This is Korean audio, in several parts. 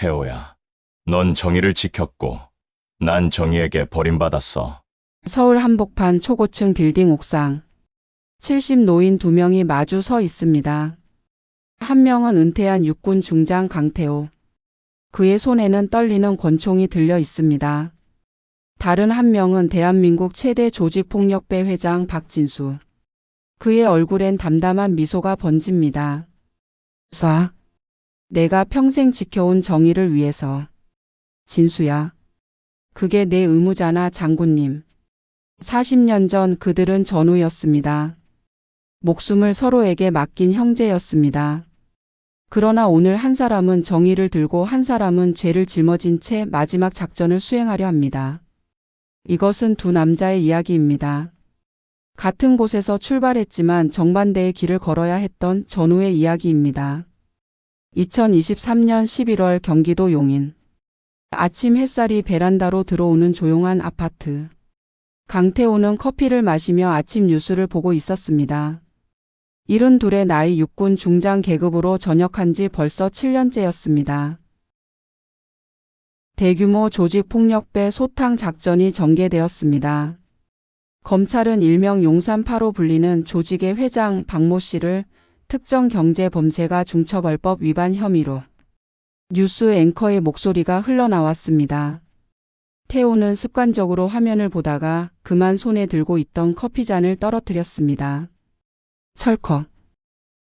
태호야. 넌 정의를 지켰고 난 정의에게 버림받았어. 서울 한복판 초고층 빌딩 옥상. 70 노인 2명이 마주 서 있습니다. 한 명은 은퇴한 육군 중장 강태호. 그의 손에는 떨리는 권총이 들려 있습니다. 다른 한 명은 대한민국 최대 조직폭력배 회장 박진수. 그의 얼굴엔 담담한 미소가 번집니다. 쏴. 내가 평생 지켜온 정의를 위해서. 진수야. 그게 내 의무잖아, 장군님. 40년 전 그들은 전우였습니다. 목숨을 서로에게 맡긴 형제였습니다. 그러나 오늘 한 사람은 정의를 들고 한 사람은 죄를 짊어진 채 마지막 작전을 수행하려 합니다. 이것은 두 남자의 이야기입니다. 같은 곳에서 출발했지만 정반대의 길을 걸어야 했던 전우의 이야기입니다. 2023년 11월 경기도 용인. 아침 햇살이 베란다로 들어오는 조용한 아파트. 강태호는 커피를 마시며 아침 뉴스를 보고 있었습니다. 72의 나이 육군 중장 계급으로 전역한 지 벌써 7년째였습니다. 대규모 조직폭력배 소탕 작전이 전개되었습니다. 검찰은 일명 용산 8호 불리는 조직의 회장 박모 씨를 특정경제범죄가 중처벌법 위반 혐의로 뉴스 앵커의 목소리가 흘러나왔습니다. 태호는 습관적으로 화면을 보다가 그만 손에 들고 있던 커피잔을 떨어뜨렸습니다. 철컥.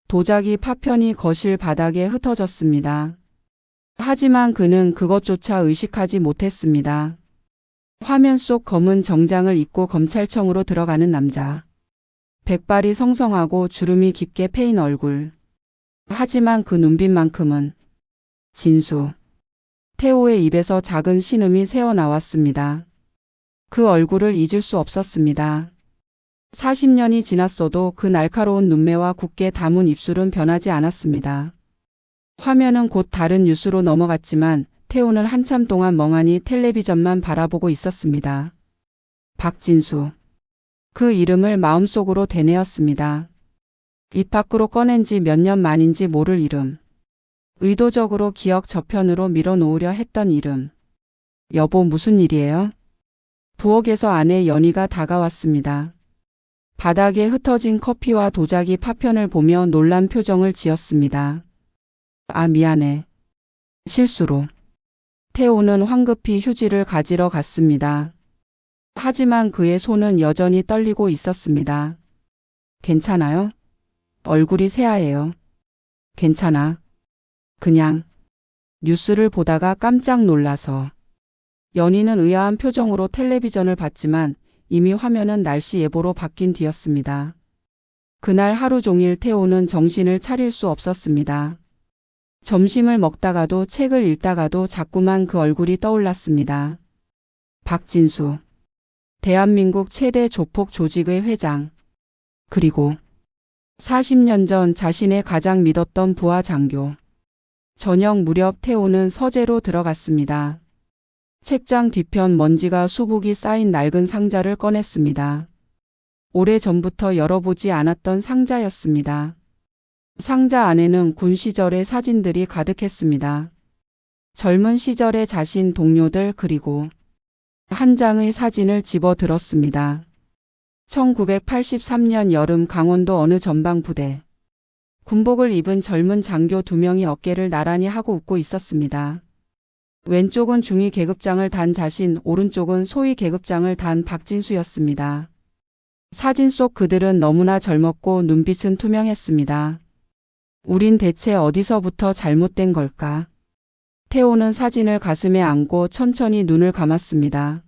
도자기 파편이 거실 바닥에 흩어졌습니다. 하지만 그는 그것조차 의식하지 못했습니다. 화면 속 검은 정장을 입고 검찰청으로 들어가는 남자. 백발이 성성하고 주름이 깊게 패인 얼굴. 하지만 그 눈빛만큼은 진수. 태호의 입에서 작은 신음이 새어나왔습니다. 그 얼굴을 잊을 수 없었습니다. 40년이 지났어도 그 날카로운 눈매와 굳게 담은 입술은 변하지 않았습니다. 화면은 곧 다른 뉴스로 넘어갔지만 태호는 한참 동안 멍하니 텔레비전만 바라보고 있었습니다. 박진수. 그 이름을 마음속으로 되뇌었습니다. 입 밖으로 꺼낸 지 몇 년 만인지 모를 이름. 의도적으로 기억 저편으로 밀어놓으려 했던 이름. 여보, 무슨 일이에요? 부엌에서 아내 연희가 다가왔습니다. 바닥에 흩어진 커피와 도자기 파편을 보며 놀란 표정을 지었습니다. 아, 미안해. 실수로. 태호는 황급히 휴지를 가지러 갔습니다. 하지만 그의 손은 여전히 떨리고 있었습니다. 괜찮아요? 얼굴이 새하얘요. 괜찮아. 그냥 뉴스를 보다가 깜짝 놀라서. 연희는 의아한 표정으로 텔레비전을 봤지만 이미 화면은 날씨 예보로 바뀐 뒤였습니다. 그날 하루 종일 태호는 정신을 차릴 수 없었습니다. 점심을 먹다가도 책을 읽다가도 자꾸만 그 얼굴이 떠올랐습니다. 박진수. 대한민국 최대 조폭 조직의 회장. 그리고 40년 전 자신의 가장 믿었던 부하 장교. 저녁 무렵 태호는 서재로 들어갔습니다. 책장 뒤편 먼지가 수북이 쌓인 낡은 상자를 꺼냈습니다. 오래전부터 열어보지 않았던 상자였습니다. 상자 안에는 군 시절의 사진들이 가득했습니다. 젊은 시절의 자신, 동료들, 그리고 한 장의 사진을 집어들었습니다. 1983년 여름 강원도 어느 전방부대. 군복을 입은 젊은 장교 2명이 어깨를 나란히 하고 웃고 있었습니다. 왼쪽은 중위 계급장을 단 자신, 오른쪽은 소위 계급장을 단 박진수였습니다. 사진 속 그들은 너무나 젊었고 눈빛은 투명했습니다. 우린 대체 어디서부터 잘못된 걸까? 태호는 사진을 가슴에 안고 천천히 눈을 감았습니다.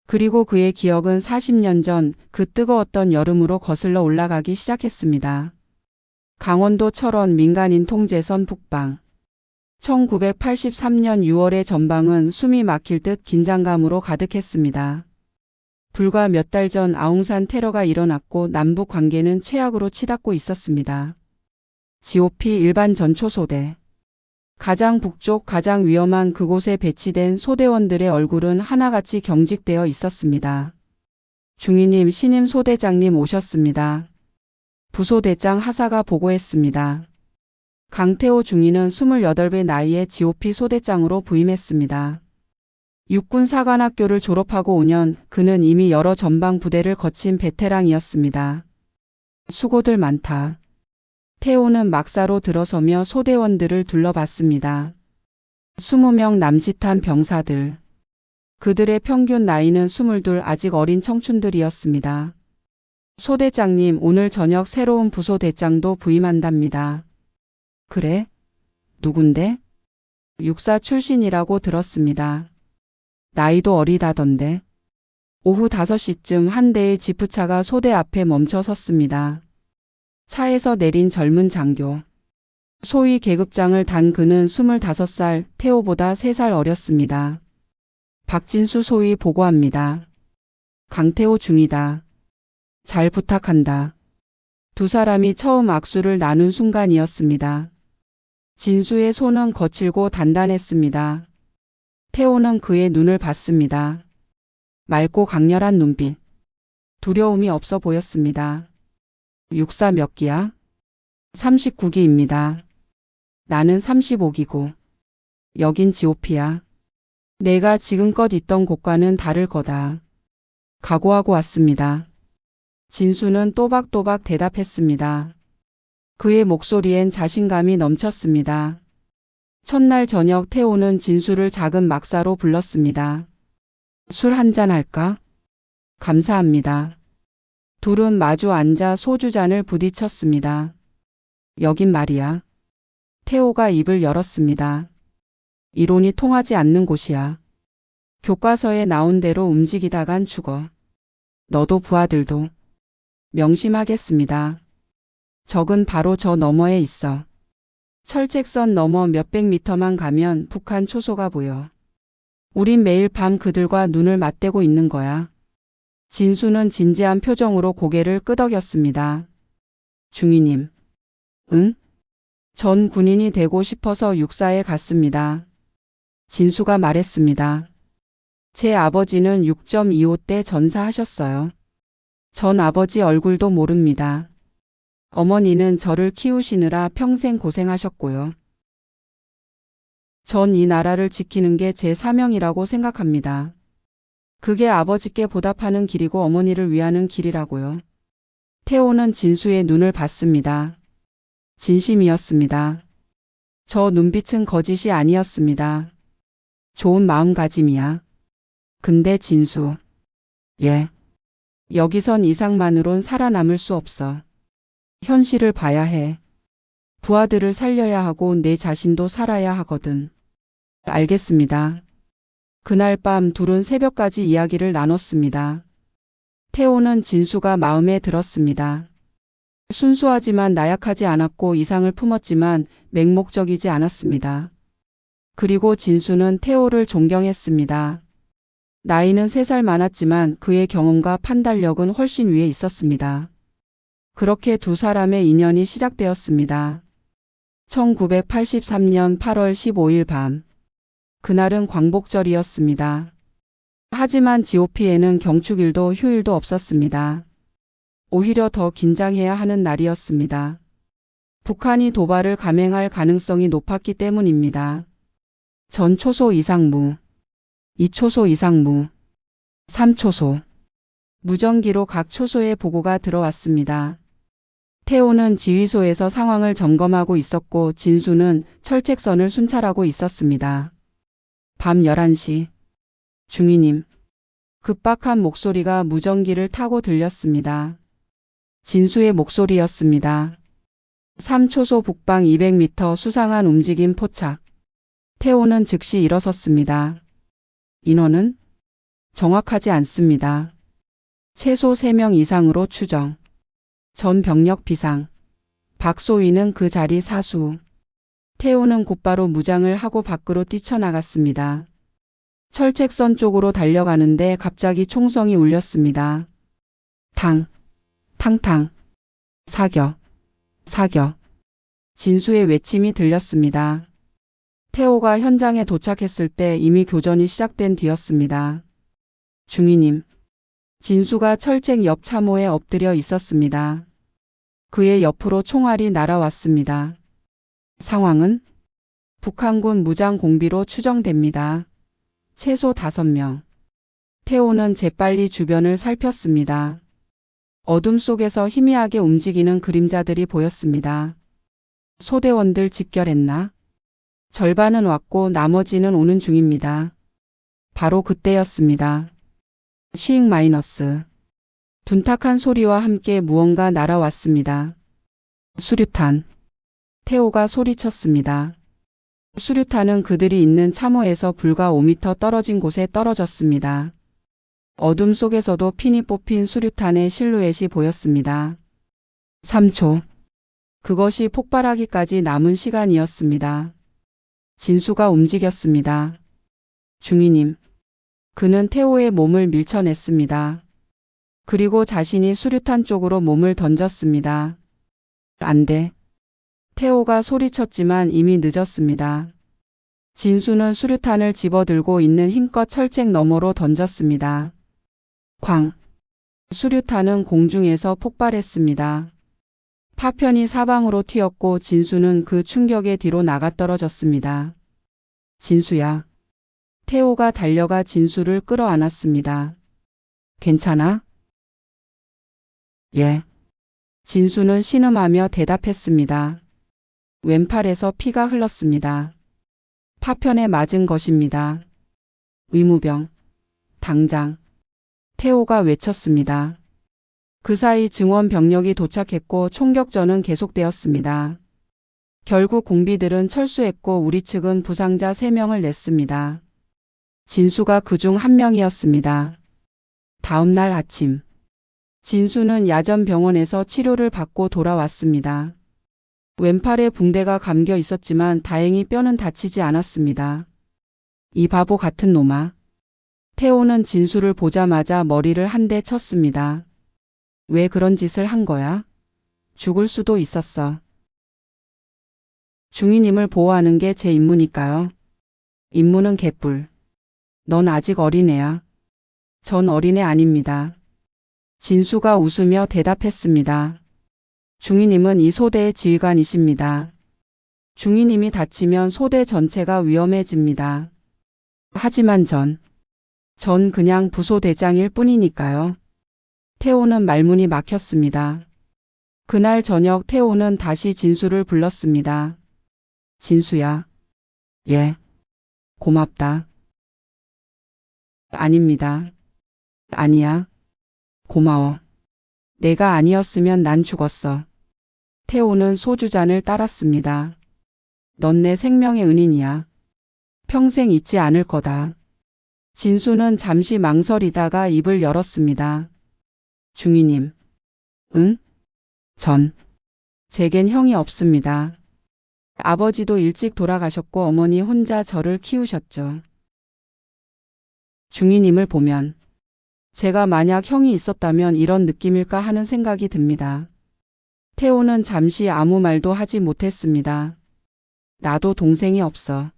그리고 그의 기억은 40년 전 그 뜨거웠던 여름으로 거슬러 올라가기 시작했습니다. 강원도 철원 민간인 통제선 북방. 1983년 6월의 전방은 숨이 막힐 듯 긴장감으로 가득했습니다. 불과 몇 달 전 아웅산 테러가 일어났고 남북 관계는 최악으로 치닫고 있었습니다. GOP 일반 전초소대. 가장 북쪽 가장 위험한 그곳에 배치된 소대원들의 얼굴은 하나같이 경직되어 있었습니다. 중위님, 신임 소대장님 오셨습니다. 부소대장 하사가 보고했습니다. 강태호 중위는 28배 나이에 GOP 소대장으로 부임했습니다. 육군사관학교를 졸업하고 5년 그는 이미 여러 전방 부대를 거친 베테랑이었습니다. 수고들 많다. 태호는 막사로 들어서며 소대원들을 둘러봤습니다. 20명 남짓한 병사들. 그들의 평균 나이는 22 아직 어린 청춘들이었습니다. 소대장님, 오늘 저녁 새로운 부소대장도 부임한답니다. 그래? 누군데? 육사 출신이라고 들었습니다. 나이도 어리다던데. 오후 5시쯤 한 대의 지프차가 소대 앞에 멈춰 섰습니다. 차에서 내린 젊은 장교. 소위 계급장을 단 그는 25살, 태호보다 3살 어렸습니다. 박진수 소위 보고합니다. 강태호 중이다. 잘 부탁한다. 두 사람이 처음 악수를 나눈 순간이었습니다. 진수의 손은 거칠고 단단했습니다. 태호는 그의 눈을 봤습니다. 맑고 강렬한 눈빛. 두려움이 없어 보였습니다. 육사 몇 기야? 39기입니다. 나는 35기고. 여긴 GOP야. 내가 지금껏 있던 곳과는 다를 거다. 각오하고 왔습니다. 진수는 또박또박 대답했습니다. 그의 목소리엔 자신감이 넘쳤습니다. 첫날 저녁 태호는 진수를 작은 막사로 불렀습니다. 술 한잔 할까? 감사합니다. 둘은 마주 앉아 소주잔을 부딪혔습니다. 여긴 말이야. 태호가 입을 열었습니다. 이론이 통하지 않는 곳이야. 교과서에 나온 대로 움직이다간 죽어. 너도 부하들도. 명심하겠습니다. 적은 바로 저 너머에 있어. 철책선 너머 몇백 미터만 가면 북한 초소가 보여. 우린 매일 밤 그들과 눈을 맞대고 있는 거야. 진수는 진지한 표정으로 고개를 끄덕였습니다. 중위님. 응? 전 군인이 되고 싶어서 육사에 갔습니다. 진수가 말했습니다. 제 아버지는 6.25 때 전사하셨어요. 전 아버지 얼굴도 모릅니다. 어머니는 저를 키우시느라 평생 고생하셨고요. 전 이 나라를 지키는 게 제 사명이라고 생각합니다. 그게 아버지께 보답하는 길이고 어머니를 위하는 길이라고요. 태호는 진수의 눈을 봤습니다. 진심이었습니다. 저 눈빛은 거짓이 아니었습니다. 좋은 마음가짐이야. 근데 진수. 예. 여기선 이상만으론 살아남을 수 없어. 현실을 봐야 해. 부하들을 살려야 하고 내 자신도 살아야 하거든. 알겠습니다. 그날 밤 둘은 새벽까지 이야기를 나눴습니다. 태호는 진수가 마음에 들었습니다. 순수하지만 나약하지 않았고 이상을 품었지만 맹목적이지 않았습니다. 그리고 진수는 태호를 존경했습니다. 나이는 3살 많았지만 그의 경험과 판단력은 훨씬 위에 있었습니다. 그렇게 두 사람의 인연이 시작되었습니다. 1983년 8월 15일 밤. 그날은 광복절이었습니다. 하지만 GOP에는 경축일도 휴일도 없었습니다. 오히려 더 긴장해야 하는 날이었습니다. 북한이 도발을 감행할 가능성이 높았기 때문입니다. 전 초소 이상무, 2초소 이상무, 3초소. 무전기로 각 초소의 보고가 들어왔습니다. 태호는 지휘소에서 상황을 점검하고 있었고 진수는 철책선을 순찰하고 있었습니다. 밤 11시. 중위님. 급박한 목소리가 무전기를 타고 들렸습니다. 진수의 목소리였습니다. 3초소 북방 200m 수상한 움직임 포착. 태호는 즉시 일어섰습니다. 인원은? 정확하지 않습니다. 최소 3명 이상으로 추정. 전 병력 비상. 박소희는 그 자리 사수. 태호는 곧바로 무장을 하고 밖으로 뛰쳐나갔습니다. 철책선 쪽으로 달려가는데 갑자기 총성이 울렸습니다. 탕, 탕탕, 사격, 사격. 진수의 외침이 들렸습니다. 태호가 현장에 도착했을 때 이미 교전이 시작된 뒤였습니다. 중위님. 진수가 철책 옆 참호에 엎드려 있었습니다. 그의 옆으로 총알이 날아왔습니다. 상황은 북한군 무장 공비로 추정됩니다. 최소 5명. 태호는 재빨리 주변을 살폈습니다. 어둠 속에서 희미하게 움직이는 그림자들이 보였습니다. 소대원들 집결했나? 절반은 왔고 나머지는 오는 중입니다. 바로 그때였습니다. 쉬잉 마이너스. 둔탁한 소리와 함께 무언가 날아왔습니다. 수류탄. 태호가 소리쳤습니다. 수류탄은 그들이 있는 참호에서 불과 5m 떨어진 곳에 떨어졌습니다. 어둠 속에서도 핀이 뽑힌 수류탄의 실루엣이 보였습니다. 3초. 그것이 폭발하기까지 남은 시간이었습니다. 진수가 움직였습니다. 중위님. 그는 태호의 몸을 밀쳐냈습니다. 그리고 자신이 수류탄 쪽으로 몸을 던졌습니다. 안 돼. 태호가 소리쳤지만 이미 늦었습니다. 진수는 수류탄을 집어들고 있는 힘껏 철책 너머로 던졌습니다. 쾅. 수류탄은 공중에서 폭발했습니다. 파편이 사방으로 튀었고 진수는 그 충격에 뒤로 나가 떨어졌습니다. 진수야. 태호가 달려가 진수를 끌어안았습니다. 괜찮아? 예. 진수는 신음하며 대답했습니다. 왼팔에서 피가 흘렀습니다. 파편에 맞은 것입니다. 의무병. 당장. 태호가 외쳤습니다. 그 사이 증원 병력이 도착했고 총격전은 계속되었습니다. 결국 공비들은 철수했고 우리 측은 부상자 3명을 냈습니다. 진수가 그중 한 명이었습니다. 다음 날 아침. 진수는 야전 병원에서 치료를 받고 돌아왔습니다. 왼팔에 붕대가 감겨 있었지만 다행히 뼈는 다치지 않았습니다. 이 바보 같은 놈아. 태호는 진수를 보자마자 머리를 한 대 쳤습니다. 왜 그런 짓을 한 거야? 죽을 수도 있었어. 중위님을 보호하는 게 제 임무니까요. 임무는 개뿔. 넌 아직 어린애야. 전 어린애 아닙니다. 진수가 웃으며 대답했습니다. 중위님은 이 소대의 지휘관이십니다. 중위님이 다치면 소대 전체가 위험해집니다. 하지만 전 그냥 부소대장일 뿐이니까요. 태호는 말문이 막혔습니다. 그날 저녁 태호는 다시 진수를 불렀습니다. 진수야. 예. 고맙다. 아닙니다. 아니야. 고마워. 내가 아니었으면 난 죽었어. 태호는 소주잔을 따랐습니다. 넌 내 생명의 은인이야. 평생 잊지 않을 거다. 진수는 잠시 망설이다가 입을 열었습니다. 중위님. 응? 제겐 형이 없습니다. 아버지도 일찍 돌아가셨고 어머니 혼자 저를 키우셨죠. 중위님을 보면 제가 만약 형이 있었다면 이런 느낌일까 하는 생각이 듭니다. 태호는 잠시 아무 말도 하지 못했습니다. 나도 동생이 없어.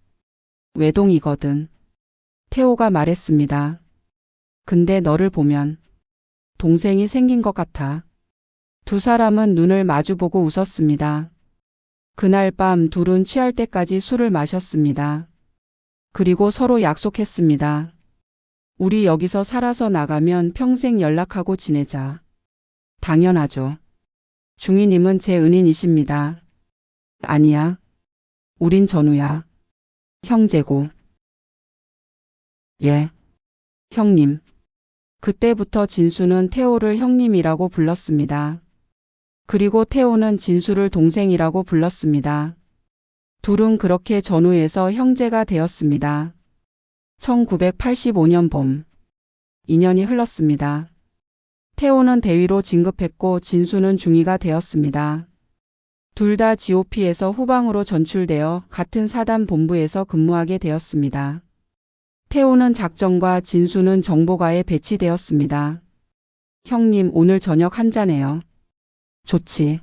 외동이거든. 태호가 말했습니다. 근데 너를 보면 동생이 생긴 것 같아. 두 사람은 눈을 마주보고 웃었습니다. 그날 밤 둘은 취할 때까지 술을 마셨습니다. 그리고 서로 약속했습니다. 우리 여기서 살아서 나가면 평생 연락하고 지내자. 당연하죠. 중위님은 제 은인이십니다. 아니야. 우린 전우야. 형제고. 예. 형님. 그때부터 진수는 태호를 형님이라고 불렀습니다. 그리고 태호는 진수를 동생이라고 불렀습니다. 둘은 그렇게 전우에서 형제가 되었습니다. 1985년 봄. 2년이 흘렀습니다. 태호는 대위로 진급했고 진수는 중위가 되었습니다. 둘 다 GOP에서 후방으로 전출되어 같은 사단 본부에서 근무하게 되었습니다. 태호는 작전과 진수는 정보가에 배치되었습니다. 형님, 오늘 저녁 한잔해요. 좋지.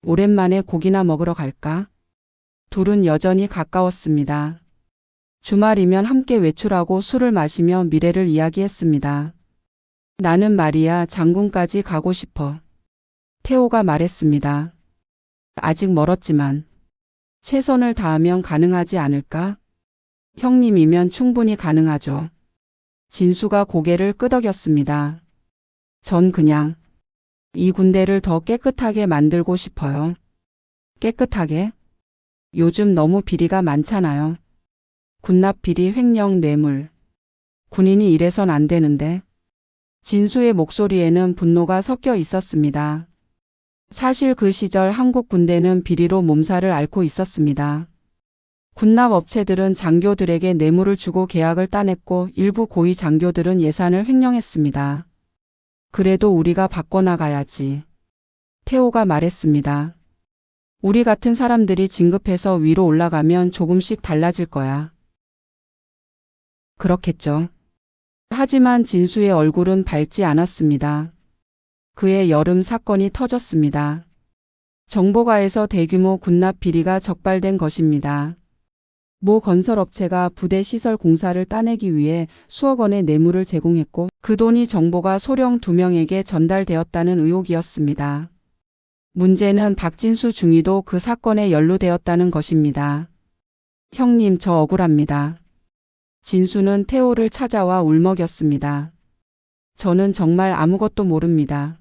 오랜만에 고기나 먹으러 갈까? 둘은 여전히 가까웠습니다. 주말이면 함께 외출하고 술을 마시며 미래를 이야기했습니다. 나는 말이야 장군까지 가고 싶어. 태호가 말했습니다. 아직 멀었지만. 최선을 다하면 가능하지 않을까? 형님이면 충분히 가능하죠. 진수가 고개를 끄덕였습니다. 전 그냥 이 군대를 더 깨끗하게 만들고 싶어요. 깨끗하게? 요즘 너무 비리가 많잖아요. 군납 비리, 횡령, 뇌물. 군인이 이래선 안 되는데. 진수의 목소리에는 분노가 섞여 있었습니다. 사실 그 시절 한국 군대는 비리로 몸살을 앓고 있었습니다. 군납 업체들은 장교들에게 뇌물을 주고 계약을 따냈고 일부 고위 장교들은 예산을 횡령했습니다. 그래도 우리가 바꿔나가야지. 태호가 말했습니다. 우리 같은 사람들이 진급해서 위로 올라가면 조금씩 달라질 거야. 그렇겠죠. 하지만 진수의 얼굴은 밝지 않았습니다. 그해 여름 사건이 터졌습니다. 정보가에서 대규모 군납 비리가 적발된 것입니다. 모 건설업체가 부대 시설 공사를 따내기 위해 수억 원의 뇌물을 제공했고 그 돈이 정보가 소령 2명에게 전달되었다는 의혹이었습니다. 문제는 박진수 중위도 그 사건에 연루되었다는 것입니다. 형님, 저 억울합니다. 진수는 태호를 찾아와 울먹였습니다. 저는 정말 아무것도 모릅니다.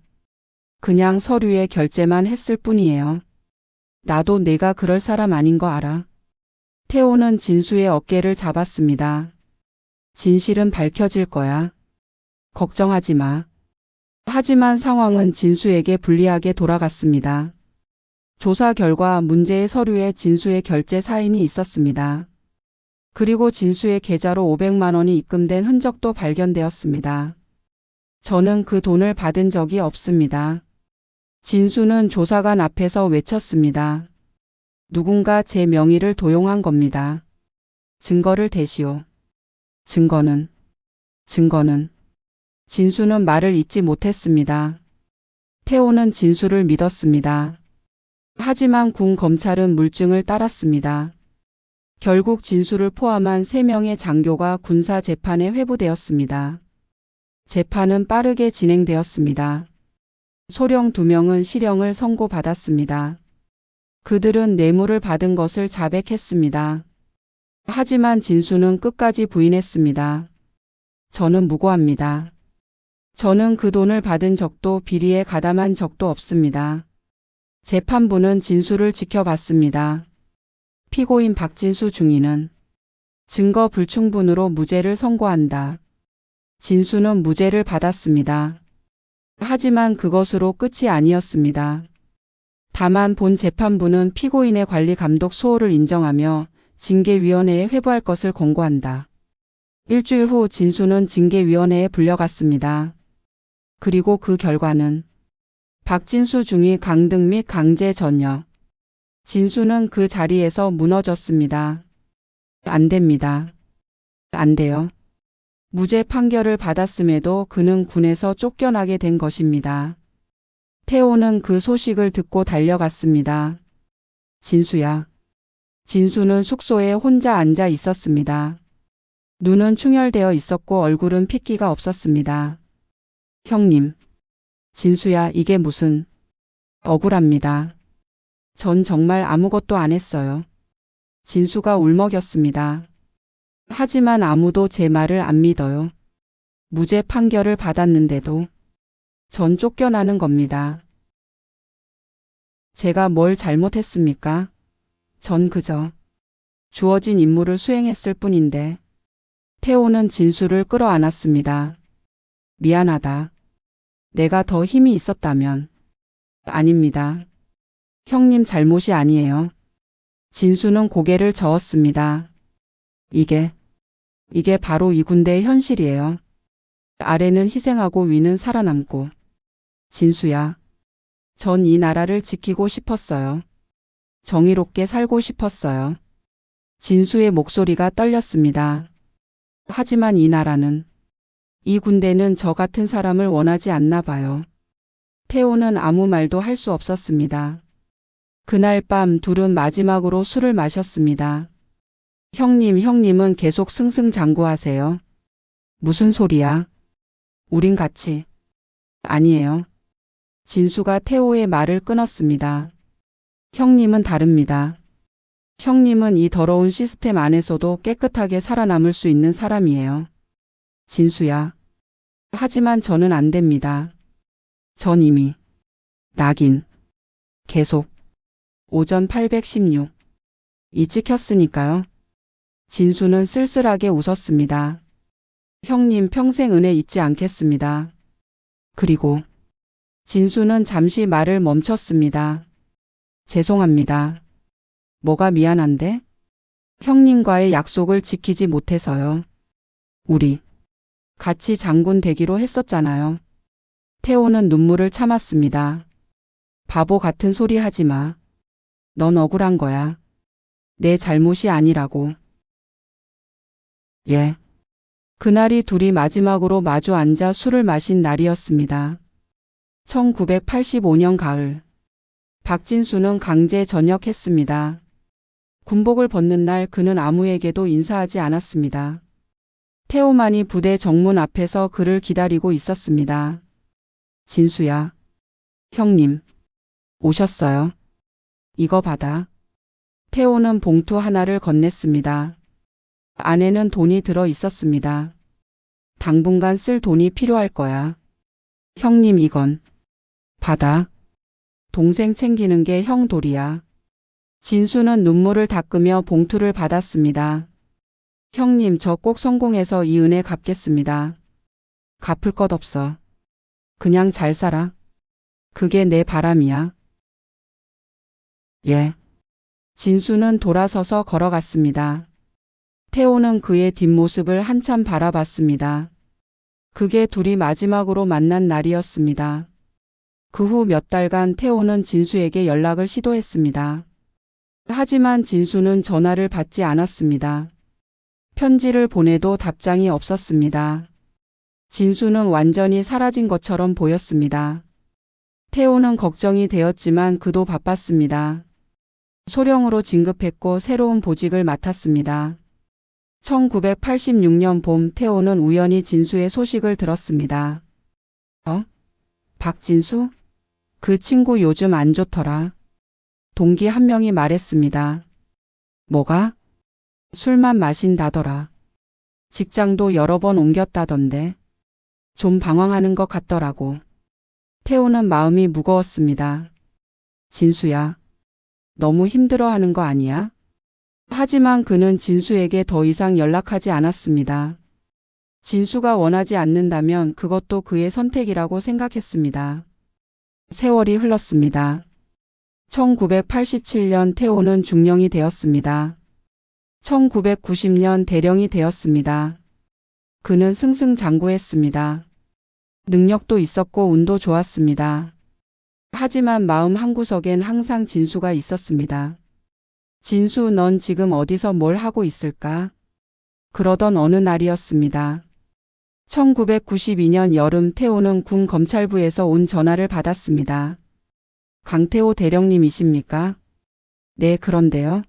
그냥 서류에 결제만 했을 뿐이에요. 나도 내가 그럴 사람 아닌 거 알아. 태호는 진수의 어깨를 잡았습니다. 진실은 밝혀질 거야. 걱정하지 마. 하지만 상황은 진수에게 불리하게 돌아갔습니다. 조사 결과 문제의 서류에 진수의 결제 사인이 있었습니다. 그리고 진수의 계좌로 500만 원이 입금된 흔적도 발견되었습니다. 저는 그 돈을 받은 적이 없습니다. 진수는 조사관 앞에서 외쳤습니다. 누군가 제 명의를 도용한 겁니다. 증거를 대시오. 증거는. 진수는 말을 잇지 못했습니다. 태호는 진수를 믿었습니다. 하지만 군 검찰은 물증을 따랐습니다. 결국 진수를 포함한 3명의 장교가 군사 재판에 회부되었습니다. 재판은 빠르게 진행되었습니다. 소령 2명은 실형을 선고받았습니다. 그들은 뇌물을 받은 것을 자백했습니다. 하지만 진수는 끝까지 부인했습니다. 저는 무고합니다. 저는 그 돈을 받은 적도 비리에 가담한 적도 없습니다. 재판부는 진수를 지켜봤습니다. 피고인 박진수 중위는 증거 불충분으로 무죄를 선고한다. 진수는 무죄를 받았습니다. 하지만 그것으로 끝이 아니었습니다. 다만 본 재판부는 피고인의 관리 감독 소홀을 인정하며 징계위원회에 회부할 것을 권고한다. 일주일 후 진수는 징계위원회에 불려갔습니다. 그리고 그 결과는 박진수 중위 강등 및 강제 전역. 진수는 그 자리에서 무너졌습니다. 안 됩니다. 안 돼요. 무죄 판결을 받았음에도 그는 군에서 쫓겨나게 된 것입니다. 태호는 그 소식을 듣고 달려갔습니다. 진수야. 진수는 숙소에 혼자 앉아 있었습니다. 눈은 충혈되어 있었고 얼굴은 핏기가 없었습니다. 형님. 진수야, 이게 무슨. 억울합니다. 전 정말 아무것도 안 했어요. 진수가 울먹였습니다. 하지만 아무도 제 말을 안 믿어요. 무죄 판결을 받았는데도 전 쫓겨나는 겁니다. 제가 뭘 잘못했습니까? 전 그저 주어진 임무를 수행했을 뿐인데. 태호는 진수를 끌어안았습니다. 미안하다. 내가 더 힘이 있었다면. 아닙니다. 형님 잘못이 아니에요. 진수는 고개를 저었습니다. 이게 바로 이 군대의 현실이에요. 아래는 희생하고 위는 살아남고. 진수야. 전 이 나라를 지키고 싶었어요. 정의롭게 살고 싶었어요. 진수의 목소리가 떨렸습니다. 하지만 이 나라는, 이 군대는 저 같은 사람을 원하지 않나 봐요. 태호는 아무 말도 할 수 없었습니다. 그날 밤 둘은 마지막으로 술을 마셨습니다. 형님은 계속 승승장구하세요. 무슨 소리야? 우린 같이. 아니에요. 진수가 태호의 말을 끊었습니다. 형님은 다릅니다. 형님은 이 더러운 시스템 안에서도 깨끗하게 살아남을 수 있는 사람이에요. 진수야. 하지만 저는 안 됩니다. 전 이미 낙인 계속 오전 816 이 찍혔으니까요. 진수는 쓸쓸하게 웃었습니다. 형님 평생 은혜 잊지 않겠습니다. 그리고 진수는 잠시 말을 멈췄습니다. 죄송합니다. 뭐가 미안한데? 형님과의 약속을 지키지 못해서요. 우리 같이 장군 되기로 했었잖아요. 태호는 눈물을 참았습니다. 바보 같은 소리 하지 마. 넌 억울한 거야. 내 잘못이 아니라고. 예. 그날이 둘이 마지막으로 마주 앉아 술을 마신 날이었습니다. 1985년 가을. 박진수는 강제 전역했습니다. 군복을 벗는 날 그는 아무에게도 인사하지 않았습니다. 태호만이 부대 정문 앞에서 그를 기다리고 있었습니다. 진수야. 형님. 오셨어요. 이거 받아. 태호는 봉투 하나를 건넸습니다. 안에는 돈이 들어 있었습니다. 당분간 쓸 돈이 필요할 거야. 형님 이건 받아. 동생 챙기는 게 형 도리야. 진수는 눈물을 닦으며 봉투를 받았습니다. 형님 저 꼭 성공해서 이 은혜 갚겠습니다. 갚을 것 없어. 그냥 잘 살아. 그게 내 바람이야. 예. 진수는 돌아서서 걸어갔습니다. 태호는 그의 뒷모습을 한참 바라봤습니다. 그게 둘이 마지막으로 만난 날이었습니다. 그 후 몇 달간 태호는 진수에게 연락을 시도했습니다. 하지만 진수는 전화를 받지 않았습니다. 편지를 보내도 답장이 없었습니다. 진수는 완전히 사라진 것처럼 보였습니다. 태호는 걱정이 되었지만 그도 바빴습니다. 소령으로 진급했고 새로운 보직을 맡았습니다. 1986년 봄 태호는 우연히 진수의 소식을 들었습니다. 박진수? 그 친구 요즘 안 좋더라. 동기 한 명이 말했습니다. 뭐가? 술만 마신다더라. 직장도 여러 번 옮겼다던데. 좀 방황하는 것 같더라고. 태호는 마음이 무거웠습니다. 진수야. 너무 힘들어하는 거 아니야? 하지만 그는 진수에게 더 이상 연락하지 않았습니다. 진수가 원하지 않는다면 그것도 그의 선택이라고 생각했습니다. 세월이 흘렀습니다. 1987년 태호는 중령이 되었습니다. 1990년 대령이 되었습니다. 그는 승승장구했습니다. 능력도 있었고 운도 좋았습니다. 하지만 마음 한구석엔 항상 진수가 있었습니다. 진수, 넌 지금 어디서 뭘 하고 있을까? 그러던 어느 날이었습니다. 1992년 여름 태호는 군 검찰부에서 온 전화를 받았습니다. 강태호 대령님이십니까? 네, 그런데요.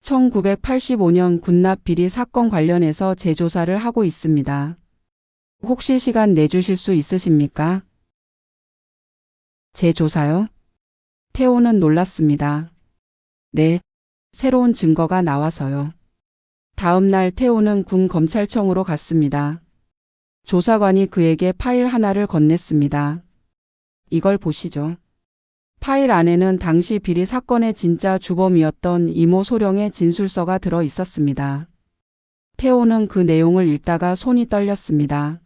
1985년 군납 비리 사건 관련해서 재조사를 하고 있습니다. 혹시 시간 내주실 수 있으십니까? 재조사요? 태호는 놀랐습니다. 네, 새로운 증거가 나와서요. 다음 날 태호는 군 검찰청으로 갔습니다. 조사관이 그에게 파일 하나를 건넸습니다. 이걸 보시죠. 파일 안에는 당시 비리 사건의 진짜 주범이었던 이모 소령의 진술서가 들어 있었습니다. 태호는 그 내용을 읽다가 손이 떨렸습니다.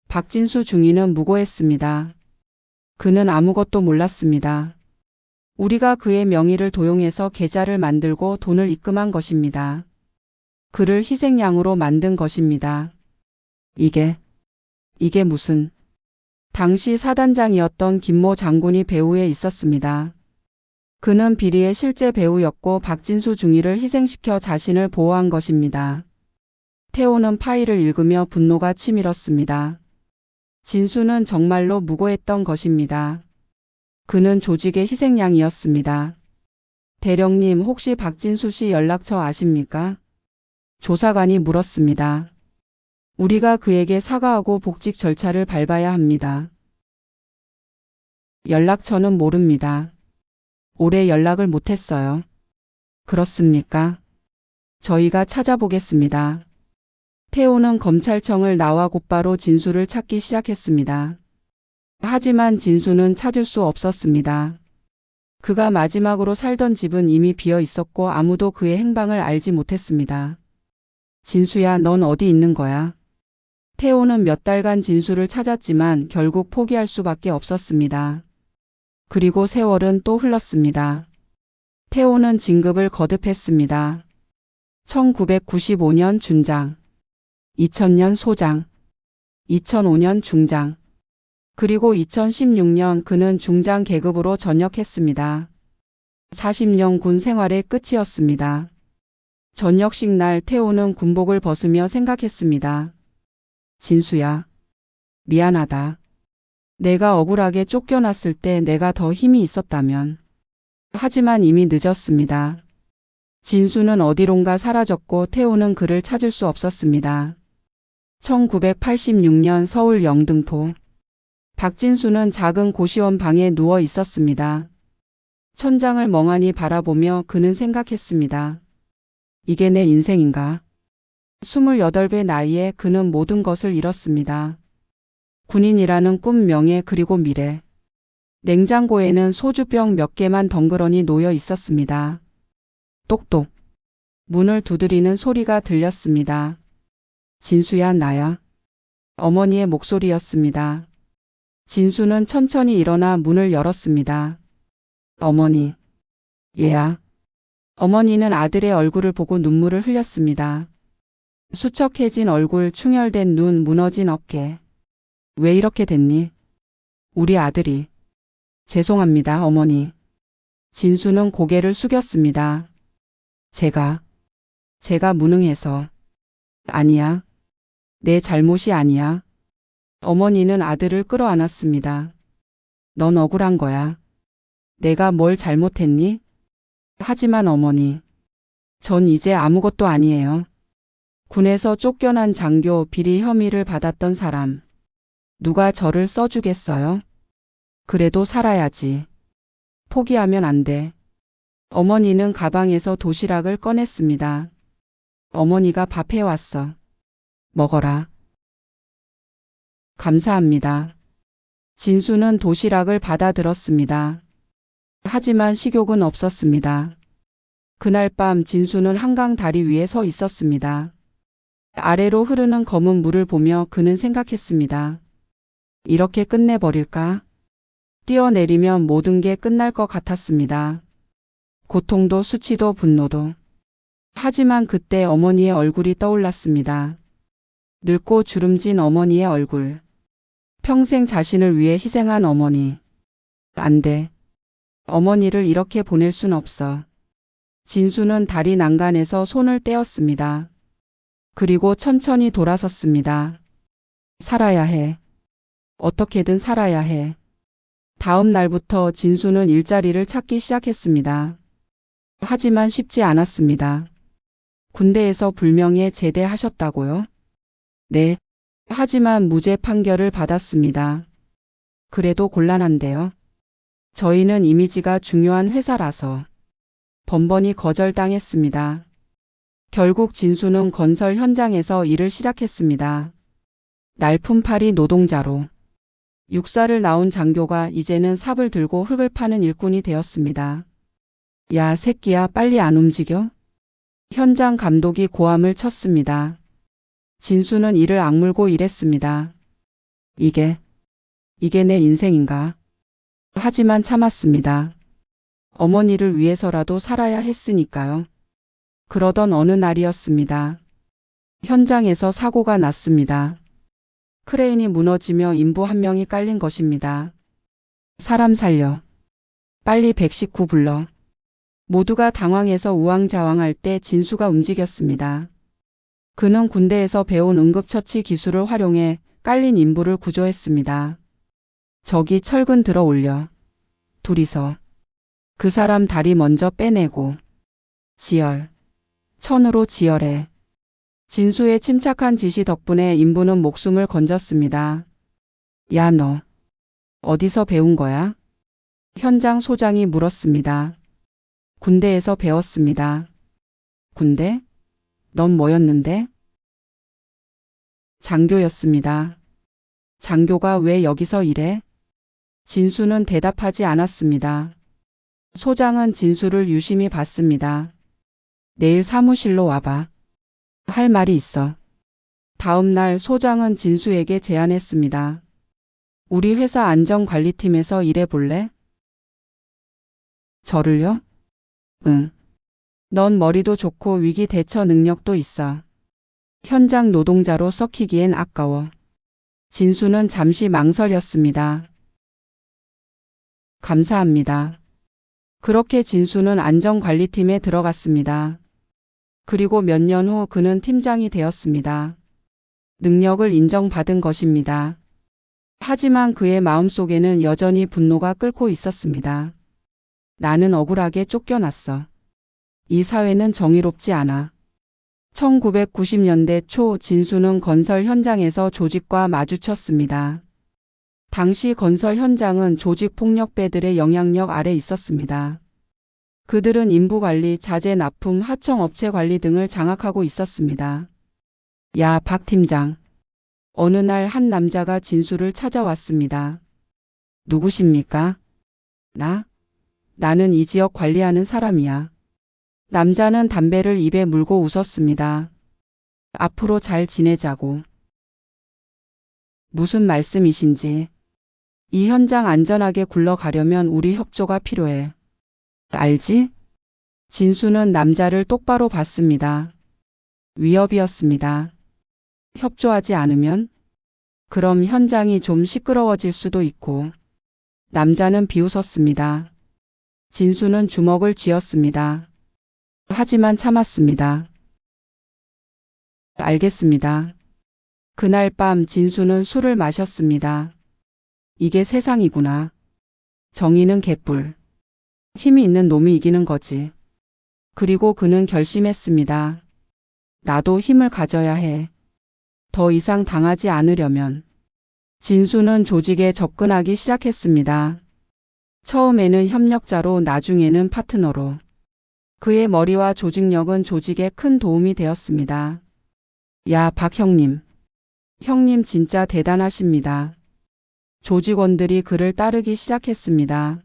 박진수 중위는 무고했습니다. 그는 아무것도 몰랐습니다. 우리가 그의 명의를 도용해서 계좌를 만들고 돈을 입금한 것입니다. 그를 희생양으로 만든 것입니다. 이게 무슨... 당시 사단장이었던 김모 장군이 배후에 있었습니다. 그는 비리의 실제 배후였고 박진수 중위를 희생시켜 자신을 보호한 것입니다. 태호는 파일을 읽으며 분노가 치밀었습니다. 진수는 정말로 무고했던 것입니다. 그는 조직의 희생양이었습니다. 대령님, 혹시 박진수 씨 연락처 아십니까? 조사관이 물었습니다. 우리가 그에게 사과하고 복직 절차를 밟아야 합니다. 연락처는 모릅니다. 오래 연락을 못했어요. 그렇습니까? 저희가 찾아보겠습니다. 태호는 검찰청을 나와 곧바로 진수를 찾기 시작했습니다. 하지만 진수는 찾을 수 없었습니다. 그가 마지막으로 살던 집은 이미 비어 있었고 아무도 그의 행방을 알지 못했습니다. 진수야, 넌 어디 있는 거야? 태호는 몇 달간 진수를 찾았지만 결국 포기할 수밖에 없었습니다. 그리고 세월은 또 흘렀습니다. 태호는 진급을 거듭했습니다. 1995년 준장, 2000년 소장, 2005년 중장, 그리고 2016년 그는 중장 계급으로 전역했습니다. 40년 군 생활의 끝이었습니다. 저녁식 날 태호는 군복을 벗으며 생각했습니다. 진수야, 미안하다. 내가 억울하게 쫓겨났을 때 내가 더 힘이 있었다면. 하지만 이미 늦었습니다. 진수는 어디론가 사라졌고 태호는 그를 찾을 수 없었습니다. 1986년 서울 영등포. 박진수는 작은 고시원 방에 누워 있었습니다. 천장을 멍하니 바라보며 그는 생각했습니다. 이게 내 인생인가? 28배 나이에 그는 모든 것을 잃었습니다. 군인이라는 꿈, 명예, 그리고 미래. 냉장고에는 소주병 몇 개만 덩그러니 놓여 있었습니다. 똑똑. 문을 두드리는 소리가 들렸습니다. 진수야, 나야. 어머니의 목소리였습니다. 진수는 천천히 일어나 문을 열었습니다. 어머니. 얘야. 어머니는 아들의 얼굴을 보고 눈물을 흘렸습니다. 수척해진 얼굴, 충혈된 눈, 무너진 어깨. 왜 이렇게 됐니? 우리 아들이. 죄송합니다, 어머니. 진수는 고개를 숙였습니다. 제가 무능해서. 아니야. 내 잘못이 아니야. 어머니는 아들을 끌어안았습니다. 넌 억울한 거야. 내가 뭘 잘못했니? 하지만 어머니, 전 이제 아무것도 아니에요. 군에서 쫓겨난 장교, 비리 혐의를 받았던 사람. 누가 저를 써주겠어요? 그래도 살아야지. 포기하면 안 돼. 어머니는 가방에서 도시락을 꺼냈습니다. 어머니가 밥 해왔어. 먹어라. 감사합니다. 진수는 도시락을 받아들었습니다. 하지만 식욕은 없었습니다. 그날 밤 진수는 한강 다리 위에 서 있었습니다. 아래로 흐르는 검은 물을 보며 그는 생각했습니다. 이렇게 끝내버릴까? 뛰어내리면 모든 게 끝날 것 같았습니다. 고통도 수치도 분노도. 하지만 그때 어머니의 얼굴이 떠올랐습니다. 늙고 주름진 어머니의 얼굴. 평생 자신을 위해 희생한 어머니. 안 돼. 어머니를 이렇게 보낼 순 없어. 진수는 다리 난간에서 손을 떼었습니다. 그리고 천천히 돌아섰습니다. 살아야 해. 어떻게든 살아야 해. 다음 날부터 진수는 일자리를 찾기 시작했습니다. 하지만 쉽지 않았습니다. 군대에서 불명예 제대하셨다고요? 네. 하지만 무죄 판결을 받았습니다. 그래도 곤란한데요. 저희는 이미지가 중요한 회사라서. 번번이 거절당했습니다. 결국 진수는 건설 현장에서 일을 시작했습니다. 날품팔이 노동자로. 육사를 나온 장교가 이제는 삽을 들고 흙을 파는 일꾼이 되었습니다. 야, 새끼야, 빨리 안 움직여? 현장 감독이 고함을 쳤습니다. 진수는 이를 악물고 일했습니다. 이게 내 인생인가? 하지만 참았습니다. 어머니를 위해서라도 살아야 했으니까요. 그러던 어느 날이었습니다. 현장에서 사고가 났습니다. 크레인이 무너지며 인부 한 명이 깔린 것입니다. 사람 살려. 빨리 119 불러. 모두가 당황해서 우왕좌왕할 때 진수가 움직였습니다. 그는 군대에서 배운 응급처치 기술을 활용해 깔린 인부를 구조했습니다. 저기 철근 들어 올려. 둘이서. 그 사람 다리 먼저 빼내고. 지혈. 천으로 지혈해. 진수의 침착한 지시 덕분에 인부는 목숨을 건졌습니다. 야, 너. 어디서 배운 거야? 현장 소장이 물었습니다. 군대에서 배웠습니다. 군대? 넌 뭐였는데? 장교였습니다. 장교가 왜 여기서 일해? 진수는 대답하지 않았습니다. 소장은 진수를 유심히 봤습니다. 내일 사무실로 와봐. 할 말이 있어. 다음 날 소장은 진수에게 제안했습니다. 우리 회사 안전관리팀에서 일해볼래? 저를요? 응. 넌 머리도 좋고 위기 대처 능력도 있어. 현장 노동자로 썩히기엔 아까워. 진수는 잠시 망설였습니다. 감사합니다. 그렇게 진수는 안전관리팀에 들어갔습니다. 그리고 몇 년 후 그는 팀장이 되었습니다. 능력을 인정받은 것입니다. 하지만 그의 마음속에는 여전히 분노가 끓고 있었습니다. 나는 억울하게 쫓겨났어. 이 사회는 정의롭지 않아. 1990년대 초 진수는 건설 현장에서 조직과 마주쳤습니다. 당시 건설 현장은 조직폭력배들의 영향력 아래 있었습니다. 그들은 인부관리, 자재 납품, 하청업체 관리 등을 장악하고 있었습니다. 야, 박 팀장. 어느 날 한 남자가 진수를 찾아왔습니다. 누구십니까? 나는 이 지역 관리하는 사람이야. 남자는 담배를 입에 물고 웃었습니다. 앞으로 잘 지내자고. 무슨 말씀이신지. 이 현장 안전하게 굴러가려면 우리 협조가 필요해. 알지? 진수는 남자를 똑바로 봤습니다. 위협이었습니다. 협조하지 않으면? 그럼 현장이 좀 시끄러워질 수도 있고. 남자는 비웃었습니다. 진수는 주먹을 쥐었습니다. 하지만 참았습니다. 알겠습니다. 그날 밤 진수는 술을 마셨습니다. 이게 세상이구나. 정의는 개뿔. 힘이 있는 놈이 이기는 거지. 그리고 그는 결심했습니다. 나도 힘을 가져야 해. 더 이상 당하지 않으려면. 진수는 조직에 접근하기 시작했습니다. 처음에는 협력자로, 나중에는 파트너로. 그의 머리와 조직력은 조직에 큰 도움이 되었습니다. 야, 박 형님. 형님 진짜 대단하십니다. 조직원들이 그를 따르기 시작했습니다.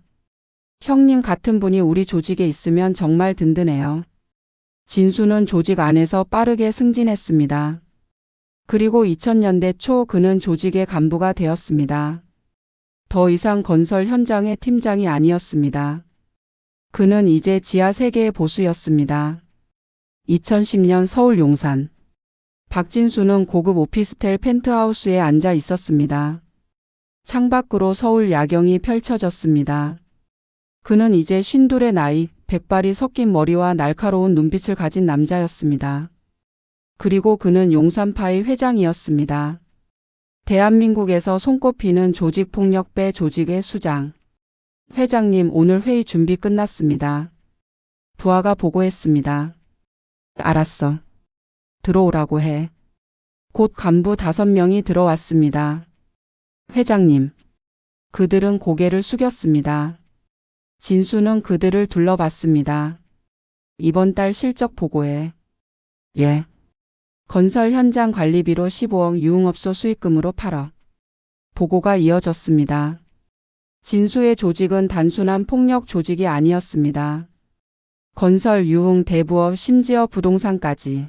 형님 같은 분이 우리 조직에 있으면 정말 든든해요. 진수는 조직 안에서 빠르게 승진했습니다. 그리고 2000년대 초 그는 조직의 간부가 되었습니다. 더 이상 건설 현장의 팀장이 아니었습니다. 그는 이제 지하 세계의 보스였습니다. 2010년 서울 용산. 박진수는 고급 오피스텔 펜트하우스에 앉아 있었습니다. 창밖으로 서울 야경이 펼쳐졌습니다. 그는 이제 52의 나이, 백발이 섞인 머리와 날카로운 눈빛을 가진 남자였습니다. 그리고 그는 용산파의 회장이었습니다. 대한민국에서 손꼽히는 조직폭력배 조직의 수장. 회장님, 오늘 회의 준비 끝났습니다. 부하가 보고했습니다. 알았어. 들어오라고 해. 곧 간부 5명이 들어왔습니다. 회장님. 그들은 고개를 숙였습니다. 진수는 그들을 둘러봤습니다. 이번 달 실적 보고해. 예. 건설 현장 관리비로 15억, 유흥업소 수익금으로 8억. 보고가 이어졌습니다. 진수의 조직은 단순한 폭력 조직이 아니었습니다. 건설, 유흥, 대부업, 심지어 부동산까지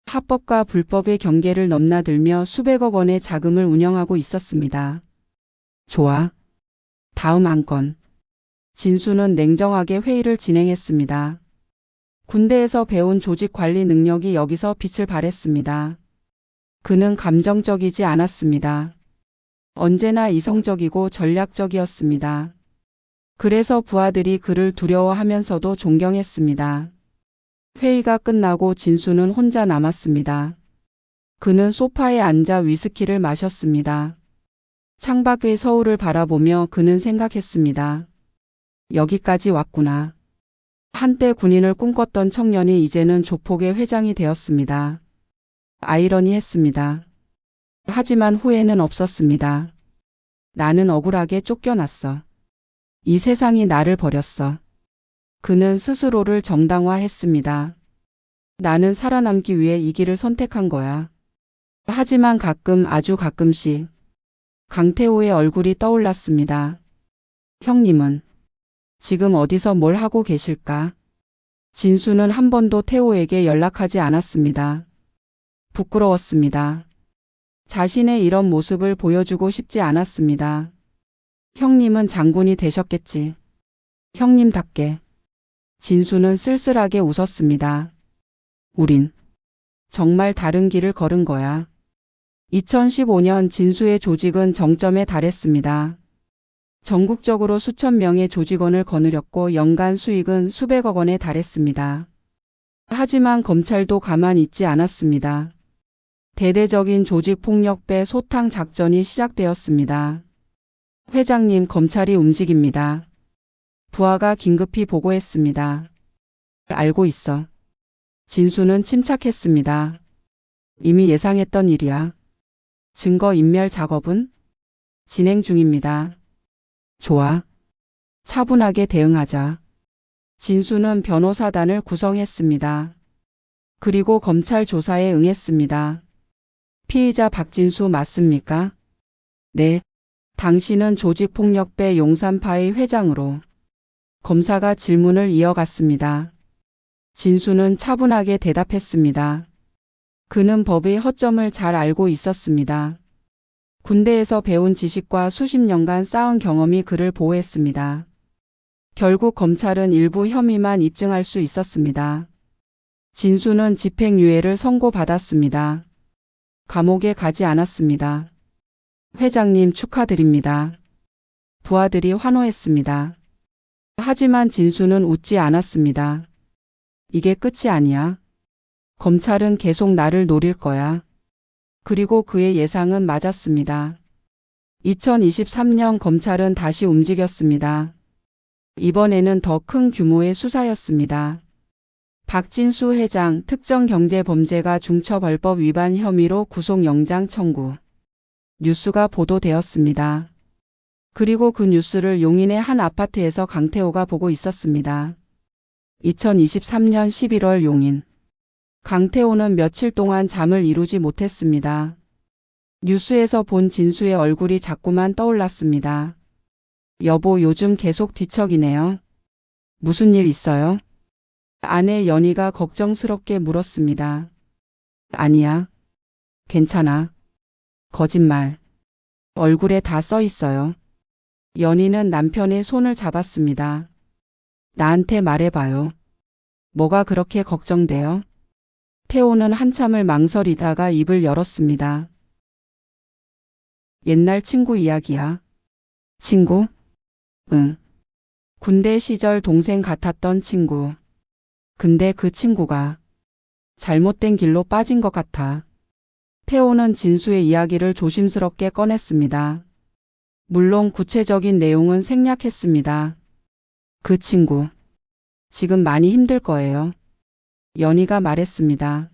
합법과 불법의 경계를 넘나들며 수백억 원의 자금을 운영하고 있었습니다. 좋아. 다음 안건. 진수는 냉정하게 회의를 진행했습니다. 군대에서 배운 조직 관리 능력이 여기서 빛을 발했습니다. 그는 감정적이지 않았습니다. 언제나 이성적이고 전략적이었습니다. 그래서 부하들이 그를 두려워하면서도 존경했습니다. 회의가 끝나고 진수는 혼자 남았습니다. 그는 소파에 앉아 위스키를 마셨습니다. 창밖의 서울을 바라보며 그는 생각했습니다. 여기까지 왔구나. 한때 군인을 꿈꿨던 청년이 이제는 조폭의 회장이 되었습니다. 아이러니했습니다. 하지만 후회는 없었습니다. 나는 억울하게 쫓겨났어. 이 세상이 나를 버렸어. 그는 스스로를 정당화했습니다. 나는 살아남기 위해 이 길을 선택한 거야. 하지만 가끔, 아주 가끔씩 강태호의 얼굴이 떠올랐습니다. 형님은 지금 어디서 뭘 하고 계실까? 진수는 한 번도 태호에게 연락하지 않았습니다. 부끄러웠습니다. 자신의 이런 모습을 보여주고 싶지 않았습니다. 형님은 장군이 되셨겠지. 형님답게. 진수는 쓸쓸하게 웃었습니다. 우린 정말 다른 길을 걸은 거야. 2015년 진수의 조직은 정점에 달했습니다. 전국적으로 수천 명의 조직원을 거느렸고 연간 수익은 수백억 원에 달했습니다. 하지만 검찰도 가만히 있지 않았습니다. 대대적인 조직폭력배 소탕 작전이 시작되었습니다. 회장님, 검찰이 움직입니다. 부하가 긴급히 보고했습니다. 알고 있어. 진수는 침착했습니다. 이미 예상했던 일이야. 증거인멸 작업은 진행 중입니다. 좋아. 차분하게 대응하자. 진수는 변호사단을 구성했습니다. 그리고 검찰 조사에 응했습니다. 피의자 박진수 맞습니까? 네. 당신은 조직폭력배 용산파의 회장으로. 검사가 질문을 이어갔습니다. 진수는 차분하게 대답했습니다. 그는 법의 허점을 잘 알고 있었습니다. 군대에서 배운 지식과 수십 년간 쌓은 경험이 그를 보호했습니다. 결국 검찰은 일부 혐의만 입증할 수 있었습니다. 진수는 집행유예를 선고받았습니다. 감옥에 가지 않았습니다. 회장님, 축하드립니다. 부하들이 환호했습니다. 하지만 진수는 웃지 않았습니다. 이게 끝이 아니야. 검찰은 계속 나를 노릴 거야. 그리고 그의 예상은 맞았습니다. 2023년 검찰은 다시 움직였습니다. 이번에는 더 큰 규모의 수사였습니다. 박진수 회장 특정경제범죄가 중처벌법 위반 혐의로 구속영장 청구. 뉴스가 보도되었습니다. 그리고 그 뉴스를 용인의 한 아파트에서 강태호가 보고 있었습니다. 2023년 11월 용인. 강태호는 며칠 동안 잠을 이루지 못했습니다. 뉴스에서 본 진수의 얼굴이 자꾸만 떠올랐습니다. 여보, 요즘 계속 뒤척이네요. 무슨 일 있어요? 아내 연희가 걱정스럽게 물었습니다. 아니야. 괜찮아. 거짓말. 얼굴에 다 써 있어요. 연희는 남편의 손을 잡았습니다. 나한테 말해봐요. 뭐가 그렇게 걱정돼요? 태호는 한참을 망설이다가 입을 열었습니다. 옛날 친구 이야기야. 친구? 응. 군대 시절 동생 같았던 친구. 근데 그 친구가 잘못된 길로 빠진 것 같아. 태호는 진수의 이야기를 조심스럽게 꺼냈습니다. 물론 구체적인 내용은 생략했습니다. 그 친구, 지금 많이 힘들 거예요. 연희가 말했습니다.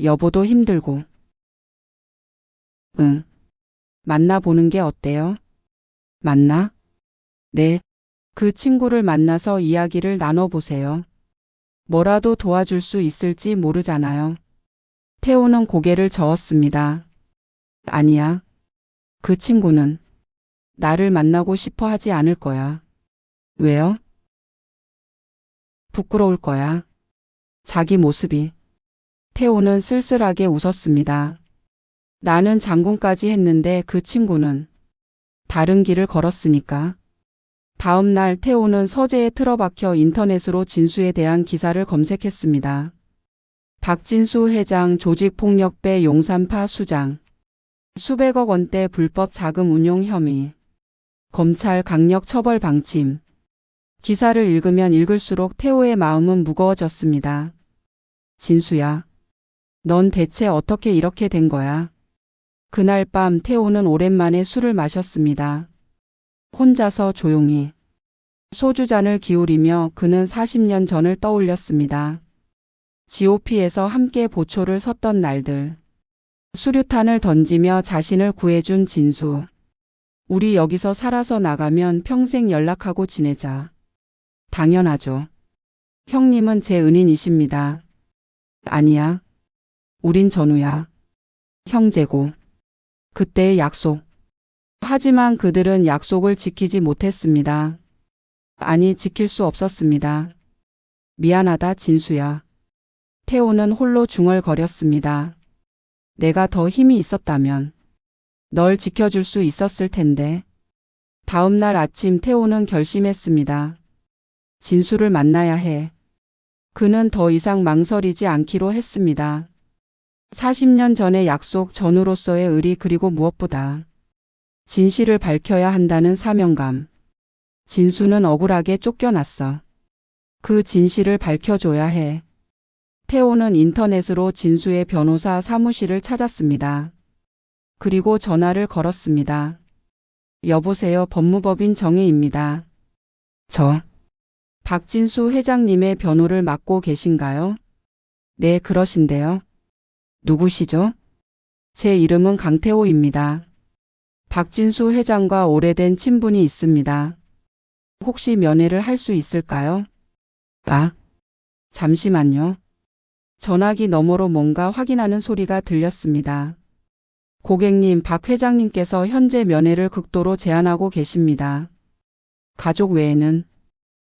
여보도 힘들고. 응. 만나보는 게 어때요? 만나? 네. 그 친구를 만나서 이야기를 나눠보세요. 뭐라도 도와줄 수 있을지 모르잖아요. 태호는 고개를 저었습니다. 아니야. 그 친구는 나를 만나고 싶어 하지 않을 거야. 왜요? 부끄러울 거야. 자기 모습이. 태호는 쓸쓸하게 웃었습니다. 나는 장군까지 했는데 그 친구는 다른 길을 걸었으니까. 다음 날 태호는 서재에 틀어박혀 인터넷으로 진수에 대한 기사를 검색했습니다. 박진수 회장 조직폭력배 용산파 수장. 수백억 원대 불법 자금 운용 혐의. 검찰 강력 처벌 방침. 기사를 읽으면 읽을수록 태호의 마음은 무거워졌습니다. 진수야. 넌 대체 어떻게 이렇게 된 거야? 그날 밤 태호는 오랜만에 술을 마셨습니다. 혼자서 조용히. 소주잔을 기울이며 그는 40년 전을 떠올렸습니다. GOP에서 함께 보초를 섰던 날들. 수류탄을 던지며 자신을 구해준 진수. 우리 여기서 살아서 나가면 평생 연락하고 지내자. 당연하죠. 형님은 제 은인이십니다. 아니야. 우린 전우야. 형제고. 그때의 약속. 하지만 그들은 약속을 지키지 못했습니다. 아니, 지킬 수 없었습니다. 미안하다, 진수야. 태호는 홀로 중얼거렸습니다. 내가 더 힘이 있었다면 널 지켜줄 수 있었을 텐데. 다음 날 아침 태호는 결심했습니다. 진수를 만나야 해. 그는 더 이상 망설이지 않기로 했습니다. 40년 전의 약속, 전우로서의 의리, 그리고 무엇보다 진실을 밝혀야 한다는 사명감. 진수는 억울하게 쫓겨났어. 그 진실을 밝혀줘야 해. 태호는 인터넷으로 진수의 변호사 사무실을 찾았습니다. 그리고 전화를 걸었습니다. 여보세요, 법무법인 정혜입니다. 저 박진수 회장님의 변호를 맡고 계신가요? 네, 그러신데요. 누구시죠? 제 이름은 강태호입니다. 박진수 회장과 오래된 친분이 있습니다. 혹시 면회를 할 수 있을까요? 아, 잠시만요. 전화기 너머로 뭔가 확인하는 소리가 들렸습니다. 고객님, 박 회장님께서 현재 면회를 극도로 제한하고 계십니다. 가족 외에는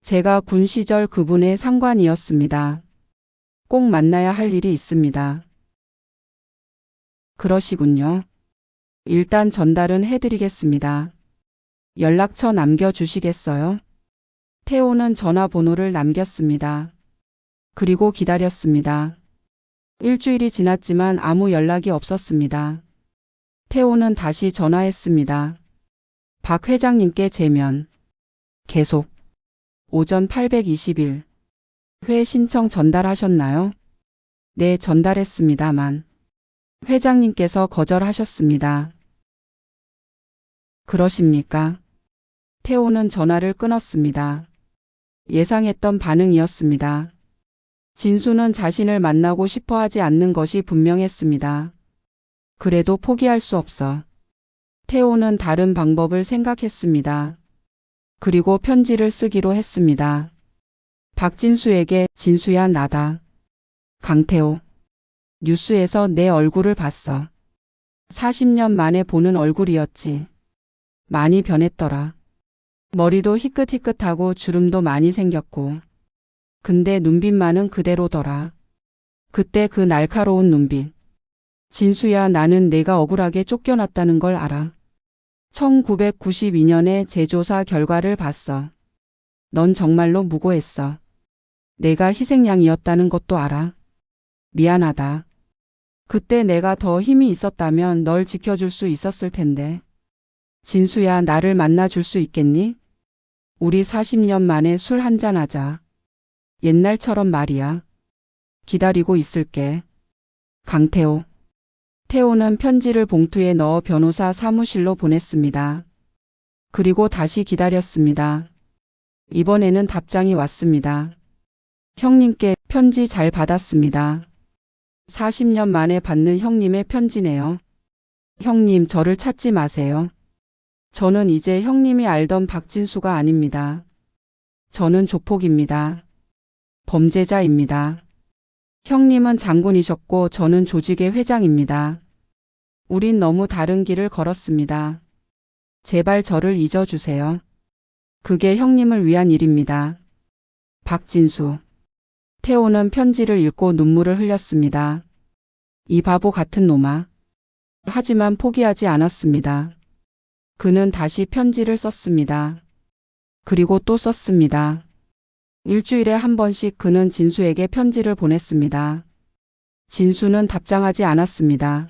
제가 군 시절 그분의 상관이었습니다. 꼭 만나야 할 일이 있습니다. 그러시군요. 일단 전달은 해드리겠습니다. 연락처 남겨주시겠어요? 태호는 전화번호를 남겼습니다. 그리고 기다렸습니다. 일주일이 지났지만 아무 연락이 없었습니다. 태호는 다시 전화했습니다. 박 회장님께 제면. 계속. 오전 821. 회 신청 전달하셨나요? 네, 전달했습니다만 회장님께서 거절하셨습니다. 그러십니까? 태호는 전화를 끊었습니다. 예상했던 반응이었습니다. 진수는 자신을 만나고 싶어 하지 않는 것이 분명했습니다. 그래도 포기할 수 없어. 태호는 다른 방법을 생각했습니다. 그리고 편지를 쓰기로 했습니다. 박진수에게, 진수야, 나다. 강태호. 뉴스에서 내 얼굴을 봤어. 40년 만에 보는 얼굴이었지. 많이 변했더라. 머리도 희끗희끗하고 주름도 많이 생겼고. 근데 눈빛만은 그대로더라. 그때 그 날카로운 눈빛. 진수야, 나는 내가 억울하게 쫓겨났다는 걸 알아. 1992년에 재조사 결과를 봤어. 넌 정말로 무고했어. 내가 희생양이었다는 것도 알아. 미안하다. 그때 내가 더 힘이 있었다면 널 지켜줄 수 있었을 텐데. 진수야, 나를 만나줄 수 있겠니? 우리 40년 만에 술 한잔 하자. 옛날처럼 말이야. 기다리고 있을게. 강태호. 태호는 편지를 봉투에 넣어 변호사 사무실로 보냈습니다. 그리고 다시 기다렸습니다. 이번에는 답장이 왔습니다. 형님께 편지 잘 받았습니다. 40년 만에 받는 형님의 편지네요. 형님, 저를 찾지 마세요. 저는 이제 형님이 알던 박진수가 아닙니다. 저는 조폭입니다. 범죄자입니다. 형님은 장군이셨고 저는 조직의 회장입니다. 우린 너무 다른 길을 걸었습니다. 제발 저를 잊어주세요. 그게 형님을 위한 일입니다. 박진수. 태호는 편지를 읽고 눈물을 흘렸습니다. 이 바보 같은 놈아. 하지만 포기하지 않았습니다. 그는 다시 편지를 썼습니다. 그리고 또 썼습니다. 일주일에 한 번씩 그는 진수에게 편지를 보냈습니다. 진수는 답장하지 않았습니다.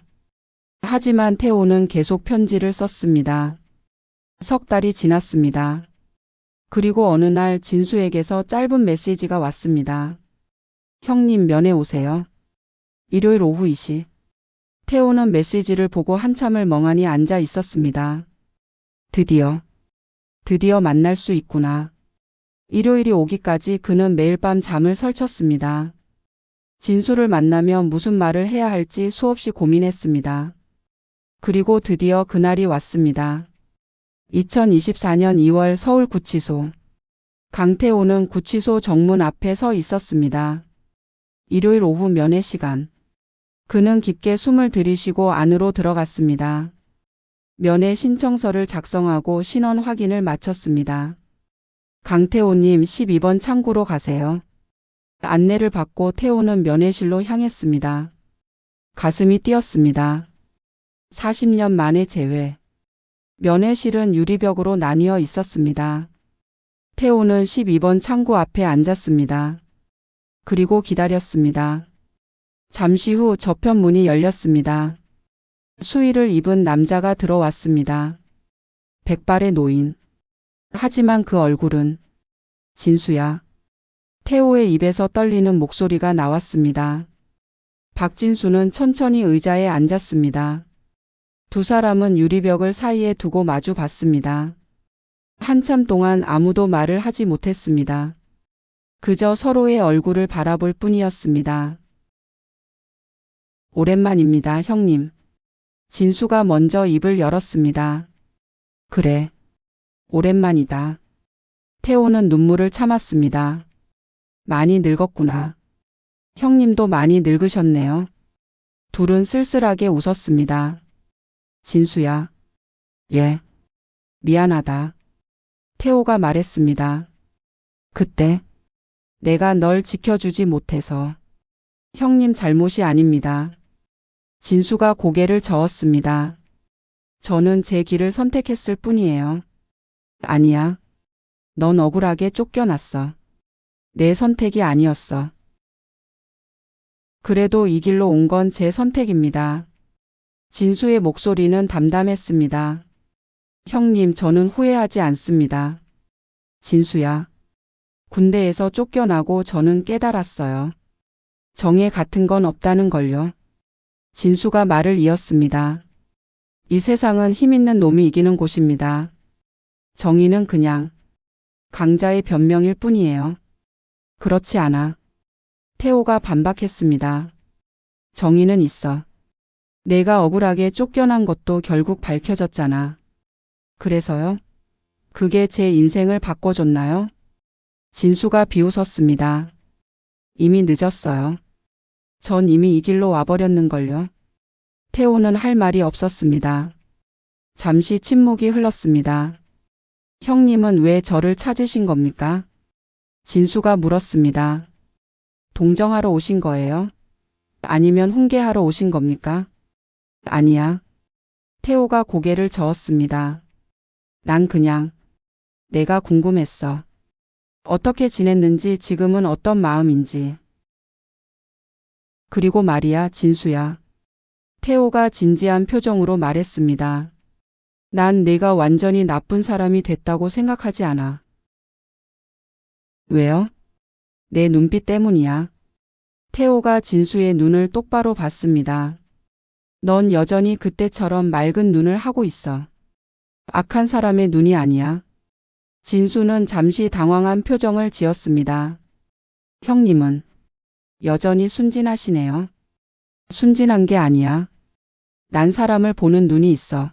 하지만 태호는 계속 편지를 썼습니다. 석 달이 지났습니다. 그리고 어느 날 진수에게서 짧은 메시지가 왔습니다. 형님, 면회 오세요. 일요일 오후 2시. 태호는 메시지를 보고 한참을 멍하니 앉아 있었습니다. 드디어 만날 수 있구나. 일요일이 오기까지 그는 매일 밤 잠을 설쳤습니다. 진수를 만나면 무슨 말을 해야 할지 수없이 고민했습니다. 그리고 드디어 그날이 왔습니다. 2024년 2월 서울구치소. 강태호는 구치소 정문 앞에 서 있었습니다. 일요일 오후 면회 시간. 그는 깊게 숨을 들이쉬고 안으로 들어갔습니다. 면회 신청서를 작성하고 신원 확인을 마쳤습니다. 강태호님 12번 창구로 가세요. 안내를 받고 태호는 면회실로 향했습니다. 가슴이 뛰었습니다. 40년 만에 재회. 면회실은 유리벽으로 나뉘어 있었습니다. 태호는 12번 창구 앞에 앉았습니다. 그리고 기다렸습니다. 잠시 후 저편 문이 열렸습니다. 수의를 입은 남자가 들어왔습니다. 백발의 노인. 하지만 그 얼굴은 진수야. 태호의 입에서 떨리는 목소리가 나왔습니다. 박진수는 천천히 의자에 앉았습니다. 두 사람은 유리벽을 사이에 두고 마주 봤습니다. 한참 동안 아무도 말을 하지 못했습니다. 그저 서로의 얼굴을 바라볼 뿐이었습니다. 오랜만입니다, 형님. 진수가 먼저 입을 열었습니다. 그래. 오랜만이다. 태호는 눈물을 참았습니다. 많이 늙었구나. 형님도 많이 늙으셨네요. 둘은 쓸쓸하게 웃었습니다. 진수야. 예. 미안하다. 태호가 말했습니다. 그때 내가 널 지켜주지 못해서. 형님 잘못이 아닙니다. 진수가 고개를 저었습니다. 저는 제 길을 선택했을 뿐이에요. 아니야. 넌 억울하게 쫓겨났어. 내 선택이 아니었어. 그래도 이 길로 온 건 제 선택입니다. 진수의 목소리는 담담했습니다. 형님, 저는 후회하지 않습니다. 진수야. 군대에서 쫓겨나고 저는 깨달았어요. 정에 같은 건 없다는 걸요. 진수가 말을 이었습니다. 이 세상은 힘 있는 놈이 이기는 곳입니다. 정의는 그냥 강자의 변명일 뿐이에요. 그렇지 않아. 태호가 반박했습니다. 정의는 있어. 내가 억울하게 쫓겨난 것도 결국 밝혀졌잖아. 그래서요? 그게 제 인생을 바꿔줬나요? 진수가 비웃었습니다. 이미 늦었어요. 전 이미 이 길로 와버렸는걸요. 태호는 할 말이 없었습니다. 잠시 침묵이 흘렀습니다. 형님은 왜 저를 찾으신 겁니까? 진수가 물었습니다. 동정하러 오신 거예요? 아니면 훈계하러 오신 겁니까? 아니야. 태호가 고개를 저었습니다. 난 그냥 내가 궁금했어. 어떻게 지냈는지, 지금은 어떤 마음인지. 그리고 말이야, 진수야. 태호가 진지한 표정으로 말했습니다. 난 내가 완전히 나쁜 사람이 됐다고 생각하지 않아. 왜요? 내 눈빛 때문이야. 태호가 진수의 눈을 똑바로 봤습니다. 넌 여전히 그때처럼 맑은 눈을 하고 있어. 악한 사람의 눈이 아니야. 진수는 잠시 당황한 표정을 지었습니다. 형님은 여전히 순진하시네요. 순진한 게 아니야. 난 사람을 보는 눈이 있어.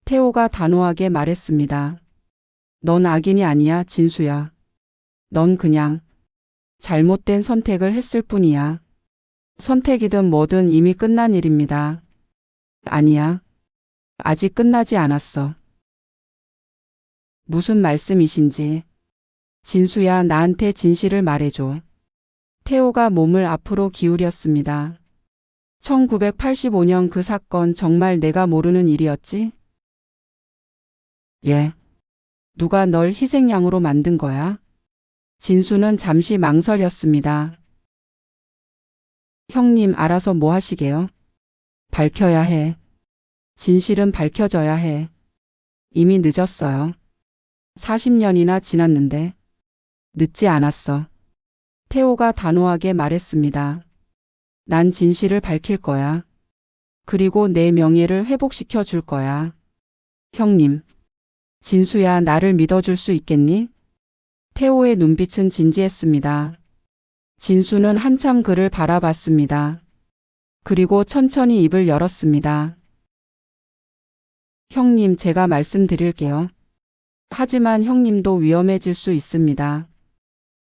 태호가 단호하게 말했습니다. 넌 악인이 아니야, 진수야. 넌 그냥 잘못된 선택을 했을 뿐이야. 선택이든 뭐든 이미 끝난 일입니다. 아니야. 아직 끝나지 않았어. 무슨 말씀이신지. 진수야, 나한테 진실을 말해줘. 태호가 몸을 앞으로 기울였습니다. 1985년 그 사건 정말 내가 모르는 일이었지? 예. 누가 널 희생양으로 만든 거야? 진수는 잠시 망설였습니다. 형님, 알아서 뭐 하시게요? 밝혀야 해. 진실은 밝혀져야 해. 이미 늦었어요. 40년이나 지났는데. 늦지 않았어. 태호가 단호하게 말했습니다. 난 진실을 밝힐 거야. 그리고 내 명예를 회복시켜 줄 거야. 형님. 진수야, 나를 믿어줄 수 있겠니? 태호의 눈빛은 진지했습니다. 진수는 한참 그를 바라봤습니다. 그리고 천천히 입을 열었습니다. 형님, 제가 말씀드릴게요. 하지만 형님도 위험해질 수 있습니다.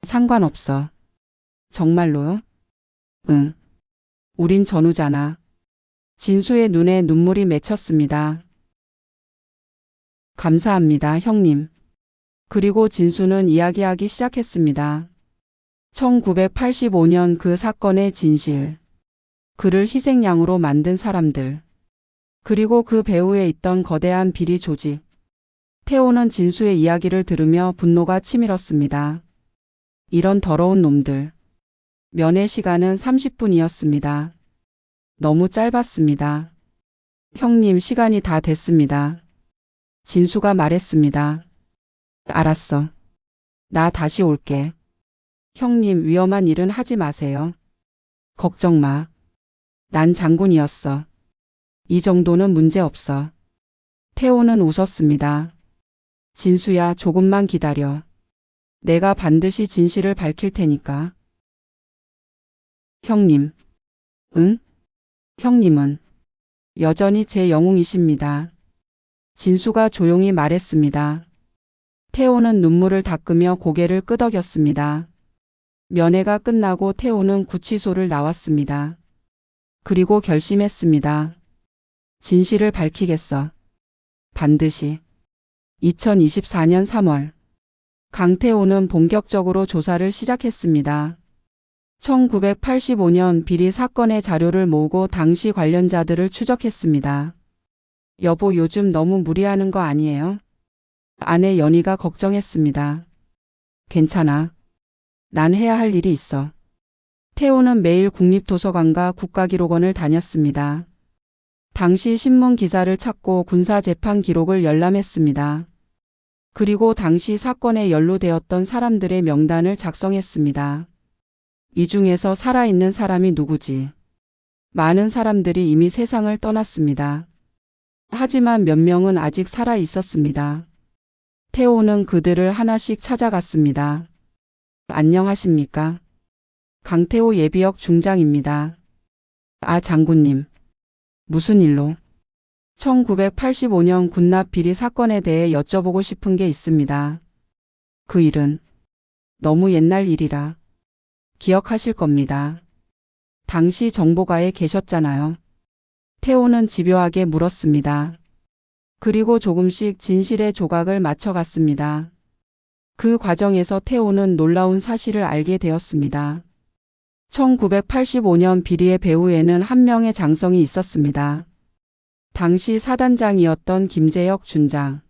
상관없어. 정말로요? 응. 우린 전우잖아. 진수의 눈에 눈물이 맺혔습니다. 감사합니다, 형님. 그리고 진수는 이야기하기 시작했습니다. 1985년 그 사건의 진실. 그를 희생양으로 만든 사람들. 그리고 그 배후에 있던 거대한 비리 조직. 태호는 진수의 이야기를 들으며 분노가 치밀었습니다. 이런 더러운 놈들. 면회 시간은 30분이었습니다. 너무 짧았습니다. 형님, 시간이 다 됐습니다. 진수가 말했습니다. 알았어. 나 다시 올게. 형님, 위험한 일은 하지 마세요. 걱정 마. 난 장군이었어. 이 정도는 문제 없어. 태호는 웃었습니다. 진수야, 조금만 기다려. 내가 반드시 진실을 밝힐 테니까. 형님. 응? 형님은 여전히 제 영웅이십니다. 진수가 조용히 말했습니다. 태호는 눈물을 닦으며 고개를 끄덕였습니다. 면회가 끝나고 태호는 구치소를 나왔습니다. 그리고 결심했습니다. 진실을 밝히겠어. 반드시. 2024년 3월. 강태호는 본격적으로 조사를 시작했습니다. 1985년 비리 사건의 자료를 모으고 당시 관련자들을 추적했습니다. 여보, 요즘 너무 무리하는 거 아니에요? 아내 연희가 걱정했습니다. 괜찮아. 난 해야 할 일이 있어. 태호는 매일 국립도서관과 국가기록원을 다녔습니다. 당시 신문 기사를 찾고 군사재판 기록을 열람했습니다. 그리고 당시 사건에 연루되었던 사람들의 명단을 작성했습니다. 이 중에서 살아있는 사람이 누구지? 많은 사람들이 이미 세상을 떠났습니다. 하지만 몇 명은 아직 살아 있었습니다. 태호는 그들을 하나씩 찾아갔습니다. 안녕하십니까? 강태호 예비역 중장입니다. 아, 장군님. 무슨 일로? 1985년 군납 비리 사건에 대해 여쭤보고 싶은 게 있습니다. 그 일은 너무 옛날 일이라 기억하실 겁니다. 당시 정보가에 계셨잖아요. 태호는 집요하게 물었습니다. 그리고 조금씩 진실의 조각을 맞춰갔습니다. 그 과정에서 태호는 놀라운 사실을 알게 되었습니다. 1985년 비리의 배후에는 한 명의 장성이 있었습니다. 당시 사단장이었던 김재혁 준장.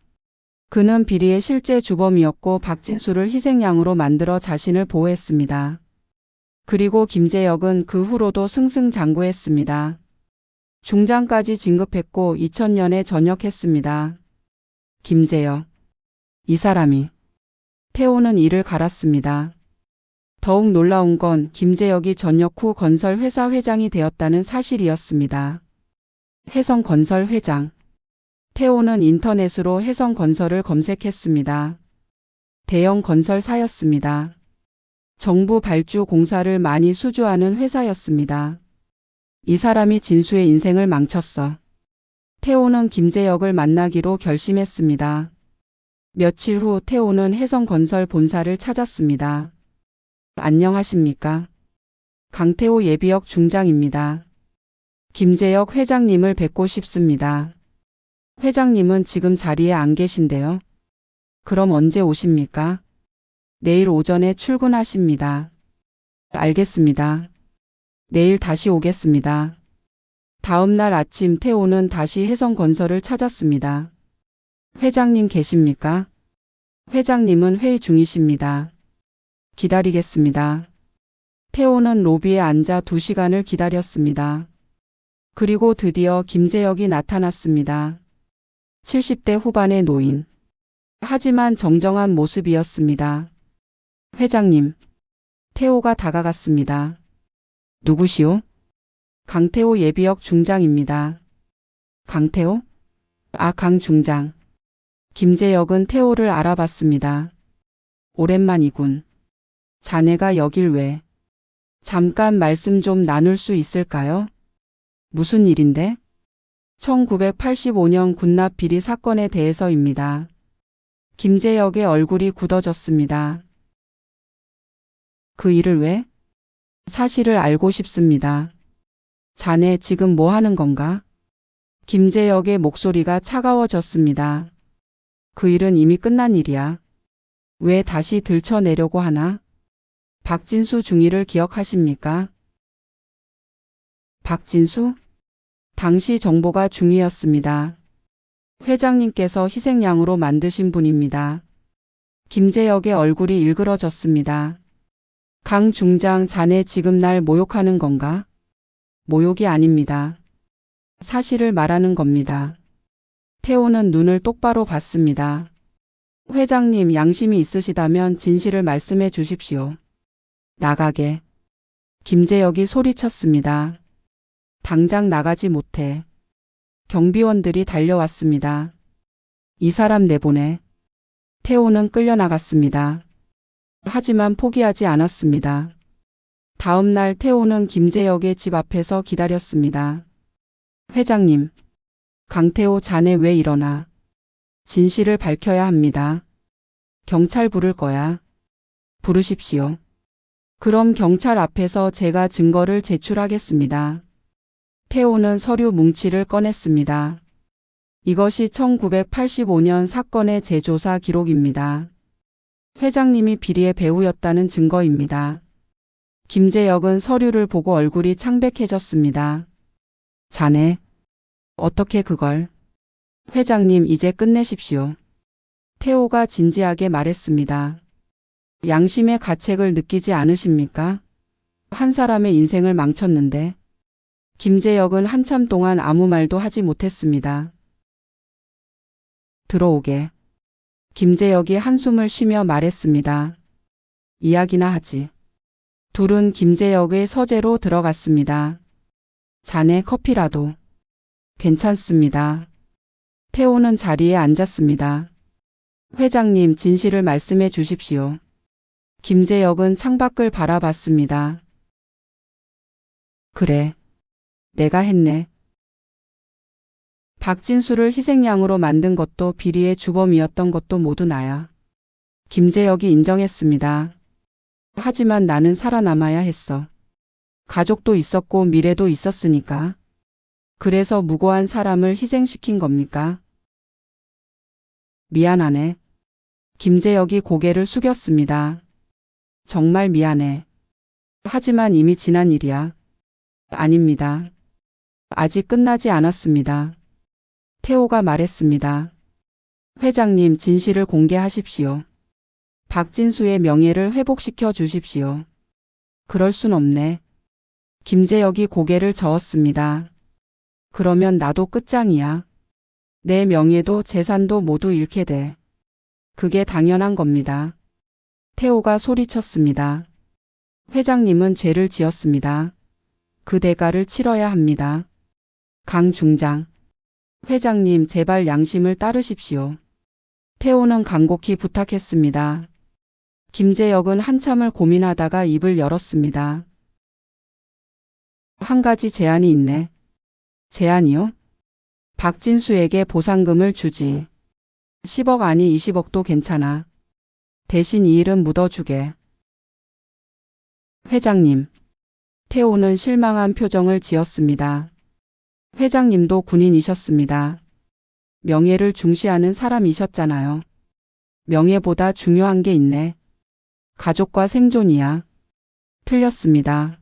그는 비리의 실제 주범이었고 박진수를 희생양으로 만들어 자신을 보호했습니다. 그리고 김재혁은 그 후로도 승승장구했습니다. 중장까지 진급했고 2000년에 전역했습니다. 김재혁. 이 사람이. 태호는 이를 갈았습니다. 더욱 놀라운 건 김재혁이 전역 후 건설회사 회장이 되었다는 사실이었습니다. 혜성건설 회장. 태호는 인터넷으로 혜성건설을 검색했습니다. 대형 건설사였습니다. 정부 발주 공사를 많이 수주하는 회사였습니다. 이 사람이 진수의 인생을 망쳤어. 태호는 김재혁을 만나기로 결심했습니다. 며칠 후 태호는 혜성건설 본사를 찾았습니다. 안녕하십니까? 강태호 예비역 중장입니다. 김재혁 회장님을 뵙고 싶습니다. 회장님은 지금 자리에 안 계신데요. 그럼 언제 오십니까? 내일 오전에 출근하십니다. 알겠습니다. 내일 다시 오겠습니다. 다음 날 아침 태호는 다시 혜성건설을 찾았습니다. 회장님 계십니까? 회장님은 회의 중이십니다. 기다리겠습니다. 태호는 로비에 앉아 2시간을 기다렸습니다. 그리고 드디어 김재혁이 나타났습니다. 70대 후반의 노인. 하지만 정정한 모습이었습니다. 회장님. 태호가 다가갔습니다. 누구시오? 강태호 예비역 중장입니다. 강태호? 아, 강 중장. 김재혁은 태호를 알아봤습니다. 오랜만이군. 자네가 여길 왜? 잠깐 말씀 좀 나눌 수 있을까요? 무슨 일인데? 1985년 군납 비리 사건에 대해서입니다. 김재혁의 얼굴이 굳어졌습니다. 그 일을 왜? 사실을 알고 싶습니다. 자네 지금 뭐 하는 건가? 김재혁의 목소리가 차가워졌습니다. 그 일은 이미 끝난 일이야. 왜 다시 들춰내려고 하나? 박진수 중위를 기억하십니까? 박진수? 당시 정보가 중위였습니다. 회장님께서 희생양으로 만드신 분입니다. 김재혁의 얼굴이 일그러졌습니다. 강 중장, 자네 지금 날 모욕하는 건가? 모욕이 아닙니다. 사실을 말하는 겁니다. 태호는 눈을 똑바로 봤습니다. 회장님, 양심이 있으시다면 진실을 말씀해 주십시오. 나가게. 김재혁이 소리쳤습니다. 당장 나가지 못해. 경비원들이 달려왔습니다. 이 사람 내보내. 태호는 끌려나갔습니다. 하지만 포기하지 않았습니다. 다음 날 태호는 김재혁의 집 앞에서 기다렸습니다. 회장님, 강태호, 자네 왜 일어나? 진실을 밝혀야 합니다. 경찰 부를 거야. 부르십시오. 그럼 경찰 앞에서 제가 증거를 제출하겠습니다. 태호는 서류 뭉치를 꺼냈습니다. 이것이 1985년 사건의 재조사 기록입니다. 회장님이 비리의 배후였다는 증거입니다. 김재혁은 서류를 보고 얼굴이 창백해졌습니다. 자네, 어떻게 그걸? 회장님, 이제 끝내십시오. 태호가 진지하게 말했습니다. 양심의 가책을 느끼지 않으십니까? 한 사람의 인생을 망쳤는데. 김재혁은 한참 동안 아무 말도 하지 못했습니다. 들어오게. 김재혁이 한숨을 쉬며 말했습니다. 이야기나 하지. 둘은 김재혁의 서재로 들어갔습니다. 자네 커피라도. 괜찮습니다. 태호는 자리에 앉았습니다. 회장님, 진실을 말씀해 주십시오. 김재혁은 창밖을 바라봤습니다. 그래. 내가 했네. 박진수를 희생양으로 만든 것도 비리의 주범이었던 것도 모두 나야. 김재혁이 인정했습니다. 하지만 나는 살아남아야 했어. 가족도 있었고 미래도 있었으니까. 그래서 무고한 사람을 희생시킨 겁니까? 미안하네. 김재혁이 고개를 숙였습니다. 정말 미안해. 하지만 이미 지난 일이야. 아닙니다. 아직 끝나지 않았습니다. 태호가 말했습니다. 회장님, 진실을 공개하십시오. 박진수의 명예를 회복시켜 주십시오. 그럴 순 없네. 김재혁이 고개를 저었습니다. 그러면 나도 끝장이야. 내 명예도 재산도 모두 잃게 돼. 그게 당연한 겁니다. 태호가 소리쳤습니다. 회장님은 죄를 지었습니다. 그 대가를 치러야 합니다. 강 중장. 회장님, 제발 양심을 따르십시오. 태호는 간곡히 부탁했습니다. 김재혁은 한참을 고민하다가 입을 열었습니다. 한 가지 제안이 있네. 제안이요? 박진수에게 보상금을 주지. 10억 아니 20억도 괜찮아. 대신 이 일은 묻어주게. 회장님. 태호는 실망한 표정을 지었습니다. 회장님도 군인이셨습니다. 명예를 중시하는 사람이셨잖아요. 명예보다 중요한 게 있네. 가족과 생존이야. 틀렸습니다.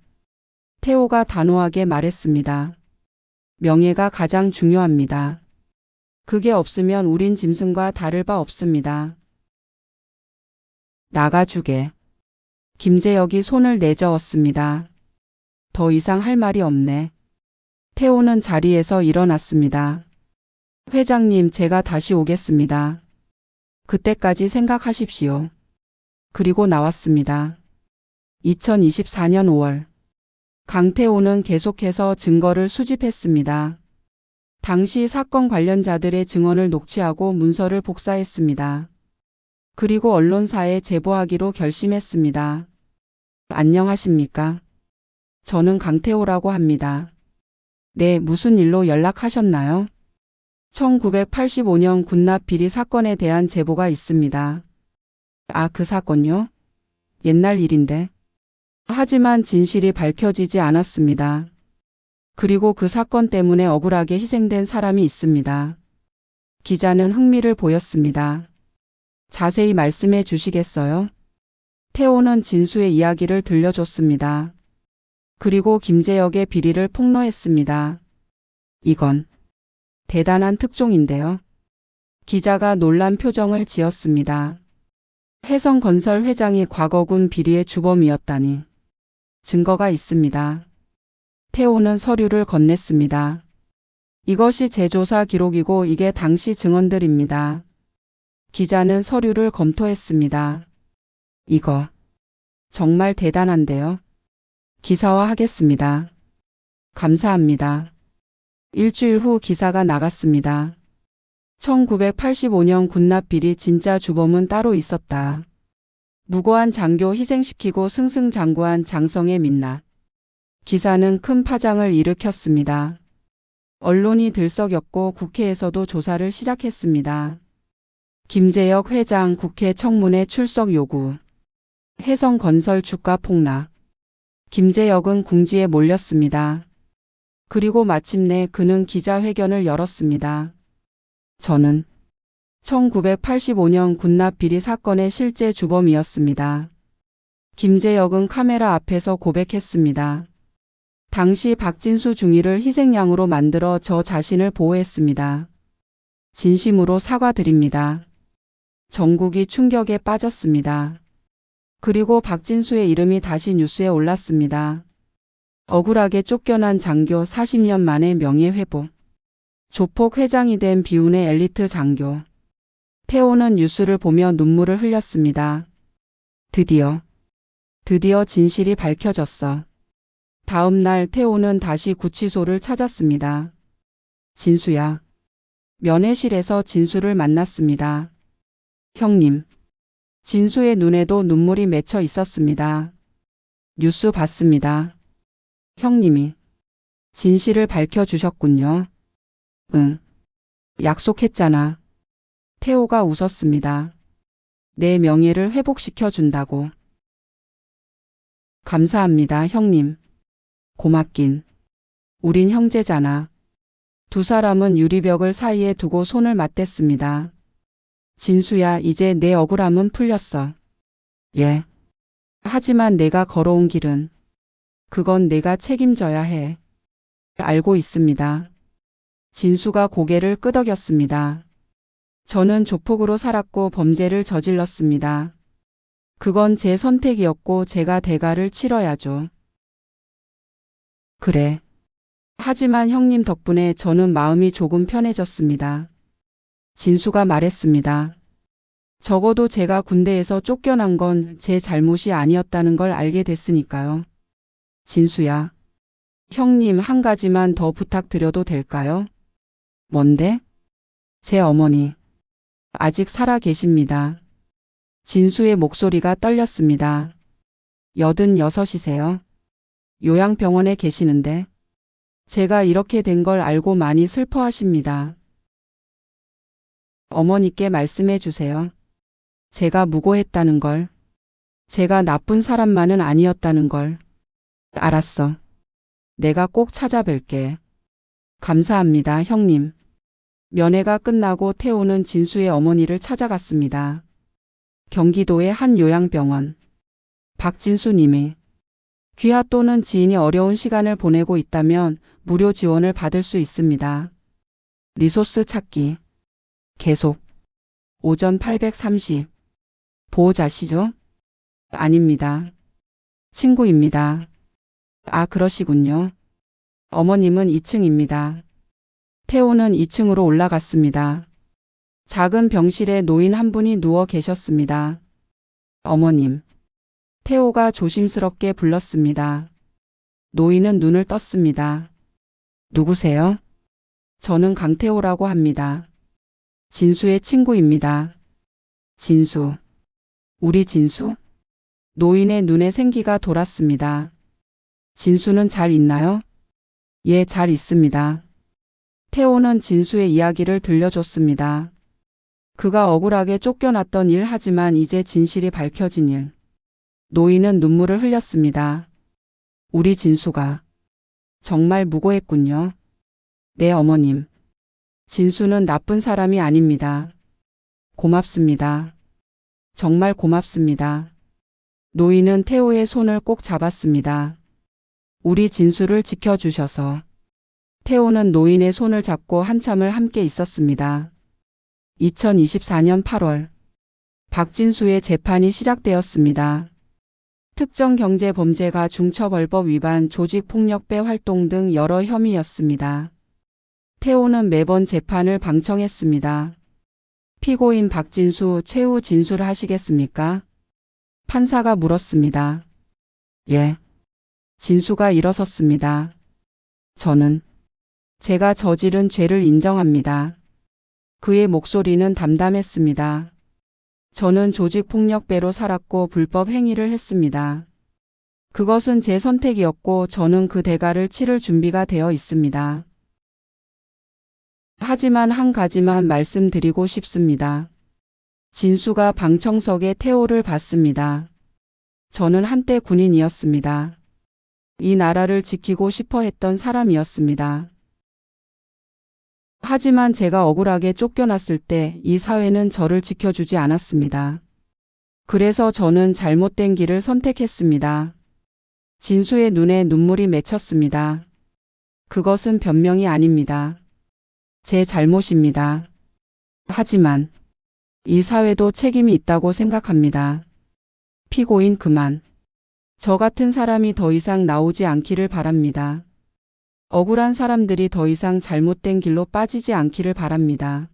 태호가 단호하게 말했습니다. 명예가 가장 중요합니다. 그게 없으면 우린 짐승과 다를 바 없습니다. 나가주게. 김재혁이 손을 내저었습니다. 더 이상 할 말이 없네. 태호는 자리에서 일어났습니다. 회장님, 제가 다시 오겠습니다. 그때까지 생각하십시오. 그리고 나왔습니다. 2024년 5월. 강태호는 계속해서 증거를 수집했습니다. 당시 사건 관련자들의 증언을 녹취하고 문서를 복사했습니다. 그리고 언론사에 제보하기로 결심했습니다. 안녕하십니까? 저는 강태호라고 합니다. 네, 무슨 일로 연락하셨나요? 1985년 군납 비리 사건에 대한 제보가 있습니다. 아, 그 사건요? 옛날 일인데. 하지만 진실이 밝혀지지 않았습니다. 그리고 그 사건 때문에 억울하게 희생된 사람이 있습니다. 기자는 흥미를 보였습니다. 자세히 말씀해 주시겠어요? 태호는 진수의 이야기를 들려줬습니다. 그리고 김재혁의 비리를 폭로했습니다. 이건 대단한 특종인데요. 기자가 놀란 표정을 지었습니다. 혜성건설 회장이 과거군 비리의 주범이었다니. 증거가 있습니다. 태호는 서류를 건넸습니다. 이것이 제 조사 기록이고 이게 당시 증언들입니다. 기자는 서류를 검토했습니다. 이거 정말 대단한데요. 기사화하겠습니다. 감사합니다. 일주일 후 기사가 나갔습니다. 1985년 군납 비리 진짜 주범은 따로 있었다. 무고한 장교 희생시키고 승승장구한 장성의 민낯. 기사는 큰 파장을 일으켰습니다. 언론이 들썩였고 국회에서도 조사를 시작했습니다. 김재혁 회장 국회 청문회 출석 요구. 혜성건설 주가 폭락. 김재혁은 궁지에 몰렸습니다. 그리고 마침내 그는 기자회견을 열었습니다. 저는 1985년 군납 비리 사건의 실제 주범이었습니다. 김재혁은 카메라 앞에서 고백했습니다. 당시 박진수 중위를 희생양으로 만들어 저 자신을 보호했습니다. 진심으로 사과드립니다. 전국이 충격에 빠졌습니다. 그리고 박진수의 이름이 다시 뉴스에 올랐습니다. 억울하게 쫓겨난 장교 40년 만에 명예회복. 조폭 회장이 된 비운의 엘리트 장교. 태호는 뉴스를 보며 눈물을 흘렸습니다. 드디어 진실이 밝혀졌어. 다음 날 태호는 다시 구치소를 찾았습니다. 진수야. 면회실에서 진수를 만났습니다. 형님. 진수의 눈에도 눈물이 맺혀 있었습니다. 뉴스 봤습니다. 형님이 진실을 밝혀주셨군요. 응. 약속했잖아. 태호가 웃었습니다. 내 명예를 회복시켜 준다고. 감사합니다, 형님. 고맙긴. 우린 형제잖아. 두 사람은 유리벽을 사이에 두고 손을 맞댔습니다. 진수야, 이제 내 억울함은 풀렸어. 예. 하지만 내가 걸어온 길은 그건 내가 책임져야 해. 알고 있습니다. 진수가 고개를 끄덕였습니다. 저는 조폭으로 살았고 범죄를 저질렀습니다. 그건 제 선택이었고 제가 대가를 치러야죠. 그래. 하지만 형님 덕분에 저는 마음이 조금 편해졌습니다. 진수가 말했습니다. 적어도 제가 군대에서 쫓겨난 건 제 잘못이 아니었다는 걸 알게 됐으니까요. 진수야. 형님, 한 가지만 더 부탁드려도 될까요? 뭔데? 제 어머니. 아직 살아 계십니다. 진수의 목소리가 떨렸습니다. 86이세요. 요양병원에 계시는데 제가 이렇게 된 걸 알고 많이 슬퍼하십니다. 어머니께 말씀해 주세요. 제가 무고했다는 걸. 제가 나쁜 사람만은 아니었다는 걸. 알았어. 내가 꼭 찾아뵐게. 감사합니다, 형님. 면회가 끝나고 태호는 진수의 어머니를 찾아갔습니다. 경기도의 한 요양병원. 박진수 님이 귀하 또는 지인이 어려운 시간을 보내고 있다면 무료 지원을 받을 수 있습니다. 리소스 찾기. 계속. 오전 830. 보호자시죠? 아닙니다. 친구입니다. 아, 그러시군요. 어머님은 2층입니다. 태호는 2층으로 올라갔습니다. 작은 병실에 노인 한 분이 누워 계셨습니다. 어머님. 태호가 조심스럽게 불렀습니다. 노인은 눈을 떴습니다. 누구세요? 저는 강태호라고 합니다. 진수의 친구입니다. 진수. 우리 진수? 노인의 눈에 생기가 돌았습니다. 진수는 잘 있나요? 예, 잘 있습니다. 태호는 진수의 이야기를 들려줬습니다. 그가 억울하게 쫓겨났던 일 하지만 이제 진실이 밝혀진 일. 노인은 눈물을 흘렸습니다. 우리 진수가 정말 무고했군요. 네, 어머님. 진수는 나쁜 사람이 아닙니다. 고맙습니다. 정말 고맙습니다. 노인은 태호의 손을 꼭 잡았습니다. 우리 진수를 지켜주셔서. 태호는 노인의 손을 잡고 한참을 함께 있었습니다. 2024년 8월 박진수의 재판이 시작되었습니다. 특정경제범죄가 중처벌법 위반, 조직폭력배 활동 등 여러 혐의였습니다. 태호는 매번 재판을 방청했습니다. 피고인 박진수, 최후 진술하시겠습니까? 판사가 물었습니다. 예. 진수가 일어섰습니다. 저는 제가 저지른 죄를 인정합니다. 그의 목소리는 담담했습니다. 저는 조직폭력배로 살았고 불법 행위를 했습니다. 그것은 제 선택이었고 저는 그 대가를 치를 준비가 되어 있습니다. 하지만 한 가지만 말씀드리고 싶습니다. 진수가 방청석에 태호를 봤습니다. 저는 한때 군인이었습니다. 이 나라를 지키고 싶어 했던 사람이었습니다. 하지만 제가 억울하게 쫓겨났을 때 이 사회는 저를 지켜주지 않았습니다. 그래서 저는 잘못된 길을 선택했습니다. 진수의 눈에 눈물이 맺혔습니다. 그것은 변명이 아닙니다. 제 잘못입니다. 하지만 이 사회도 책임이 있다고 생각합니다. 피고인 그만. 저 같은 사람이 더 이상 나오지 않기를 바랍니다. 억울한 사람들이 더 이상 잘못된 길로 빠지지 않기를 바랍니다.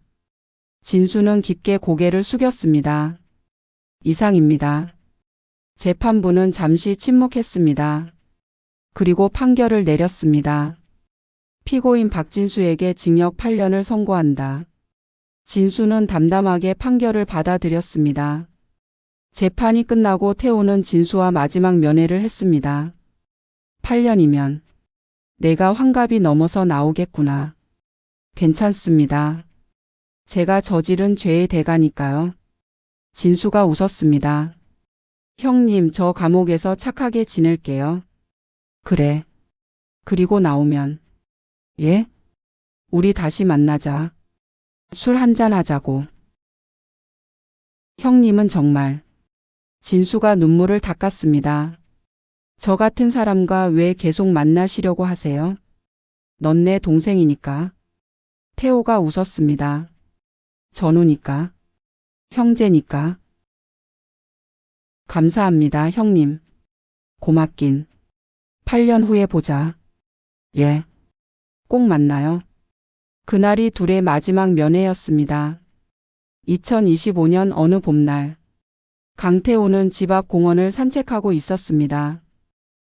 진수는 깊게 고개를 숙였습니다. 이상입니다. 재판부는 잠시 침묵했습니다. 그리고 판결을 내렸습니다. 피고인 박진수에게 징역 8년을 선고한다. 진수는 담담하게 판결을 받아들였습니다. 재판이 끝나고 태호는 진수와 마지막 면회를 했습니다. 8년이면 내가 환갑이 넘어서 나오겠구나. 괜찮습니다. 제가 저지른 죄의 대가니까요. 진수가 웃었습니다. 형님, 저 감옥에서 착하게 지낼게요. 그래. 그리고 나오면. 예? 우리 다시 만나자. 술 한잔 하자고. 형님은 정말. 진수가 눈물을 닦았습니다. 저 같은 사람과 왜 계속 만나시려고 하세요? 넌 내 동생이니까. 태호가 웃었습니다. 전우니까. 형제니까. 감사합니다, 형님. 고맙긴. 8년 후에 보자. 예. 꼭 만나요. 그날이 둘의 마지막 면회였습니다. 2025년 어느 봄날. 강태호는 집 앞 공원을 산책하고 있었습니다.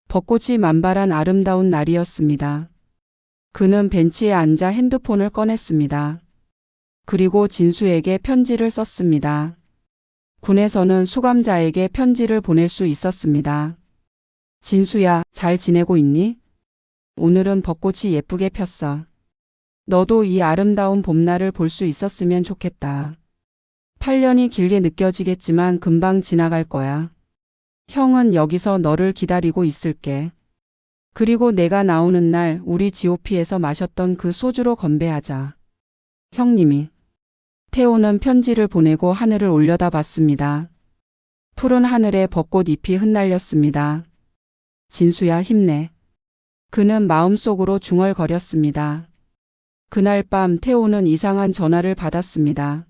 벚꽃이 만발한 아름다운 날이었습니다. 그는 벤치에 앉아 핸드폰을 꺼냈습니다. 그리고 진수에게 편지를 썼습니다. 군에서는 수감자에게 편지를 보낼 수 있었습니다. 진수야, 잘 지내고 있니? 오늘은 벚꽃이 예쁘게 폈어. 너도 이 아름다운 봄날을 볼 수 있었으면 좋겠다. 8년이 길게 느껴지겠지만 금방 지나갈 거야. 형은 여기서 너를 기다리고 있을게. 그리고 내가 나오는 날 우리 GOP에서 마셨던 그 소주로 건배하자. 형님이. 태호는 편지를 보내고 하늘을 올려다봤습니다. 푸른 하늘에 벚꽃 잎이 흩날렸습니다. 진수야, 힘내. 그는 마음속으로 중얼거렸습니다. 그날 밤 태호는 이상한 전화를 받았습니다.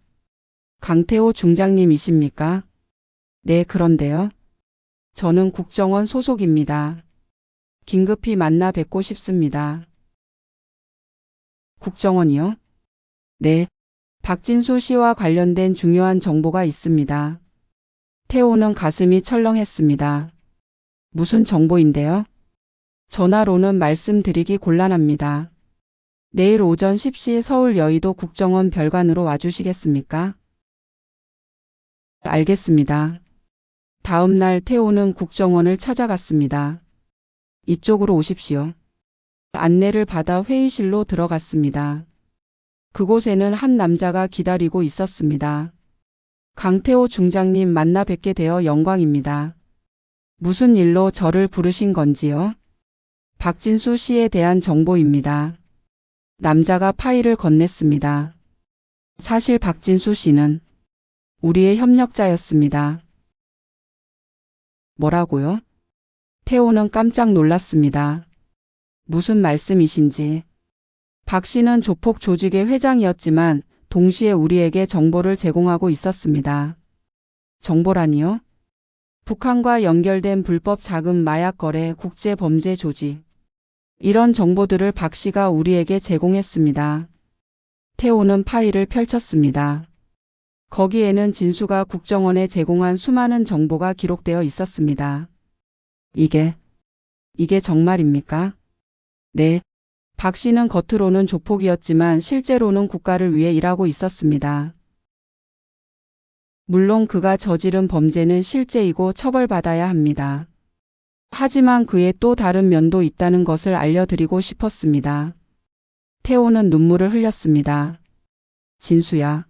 강태호 중장님이십니까? 네, 그런데요. 저는 국정원 소속입니다. 긴급히 만나 뵙고 싶습니다. 국정원이요? 네. 박진수 씨와 관련된 중요한 정보가 있습니다. 태호는 가슴이 철렁했습니다. 무슨 정보인데요? 전화로는 말씀드리기 곤란합니다. 내일 오전 10시 서울 여의도 국정원 별관으로 와주시겠습니까? 알겠습니다. 다음 날 태호는 국정원을 찾아갔습니다. 이쪽으로 오십시오. 안내를 받아 회의실로 들어갔습니다. 그곳에는 한 남자가 기다리고 있었습니다. 강태호 중장님 만나 뵙게 되어 영광입니다. 무슨 일로 저를 부르신 건지요? 박진수 씨에 대한 정보입니다. 남자가 파일을 건넸습니다. 사실 박진수 씨는 우리의 협력자였습니다. 뭐라고요? 태호는 깜짝 놀랐습니다. 무슨 말씀이신지. 박 씨는 조폭 조직의 회장이었지만 동시에 우리에게 정보를 제공하고 있었습니다. 정보라니요? 북한과 연결된 불법 자금 마약 거래 국제 범죄 조직. 이런 정보들을 박 씨가 우리에게 제공했습니다. 태호는 파일을 펼쳤습니다. 거기에는 진수가 국정원에 제공한 수많은 정보가 기록되어 있었습니다. 이게 정말입니까? 네. 박 씨는 겉으로는 조폭이었지만 실제로는 국가를 위해 일하고 있었습니다. 물론 그가 저지른 범죄는 실제이고 처벌받아야 합니다. 하지만 그의 또 다른 면도 있다는 것을 알려드리고 싶었습니다. 태호는 눈물을 흘렸습니다. 진수야,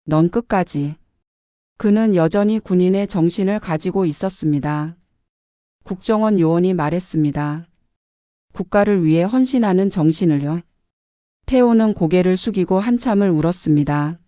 넌 끝까지. 그는 여전히 군인의 정신을 가지고 있었습니다. 국정원 요원이 말했습니다. 국가를 위해 헌신하는 정신을요. 태호는 고개를 숙이고 한참을 울었습니다.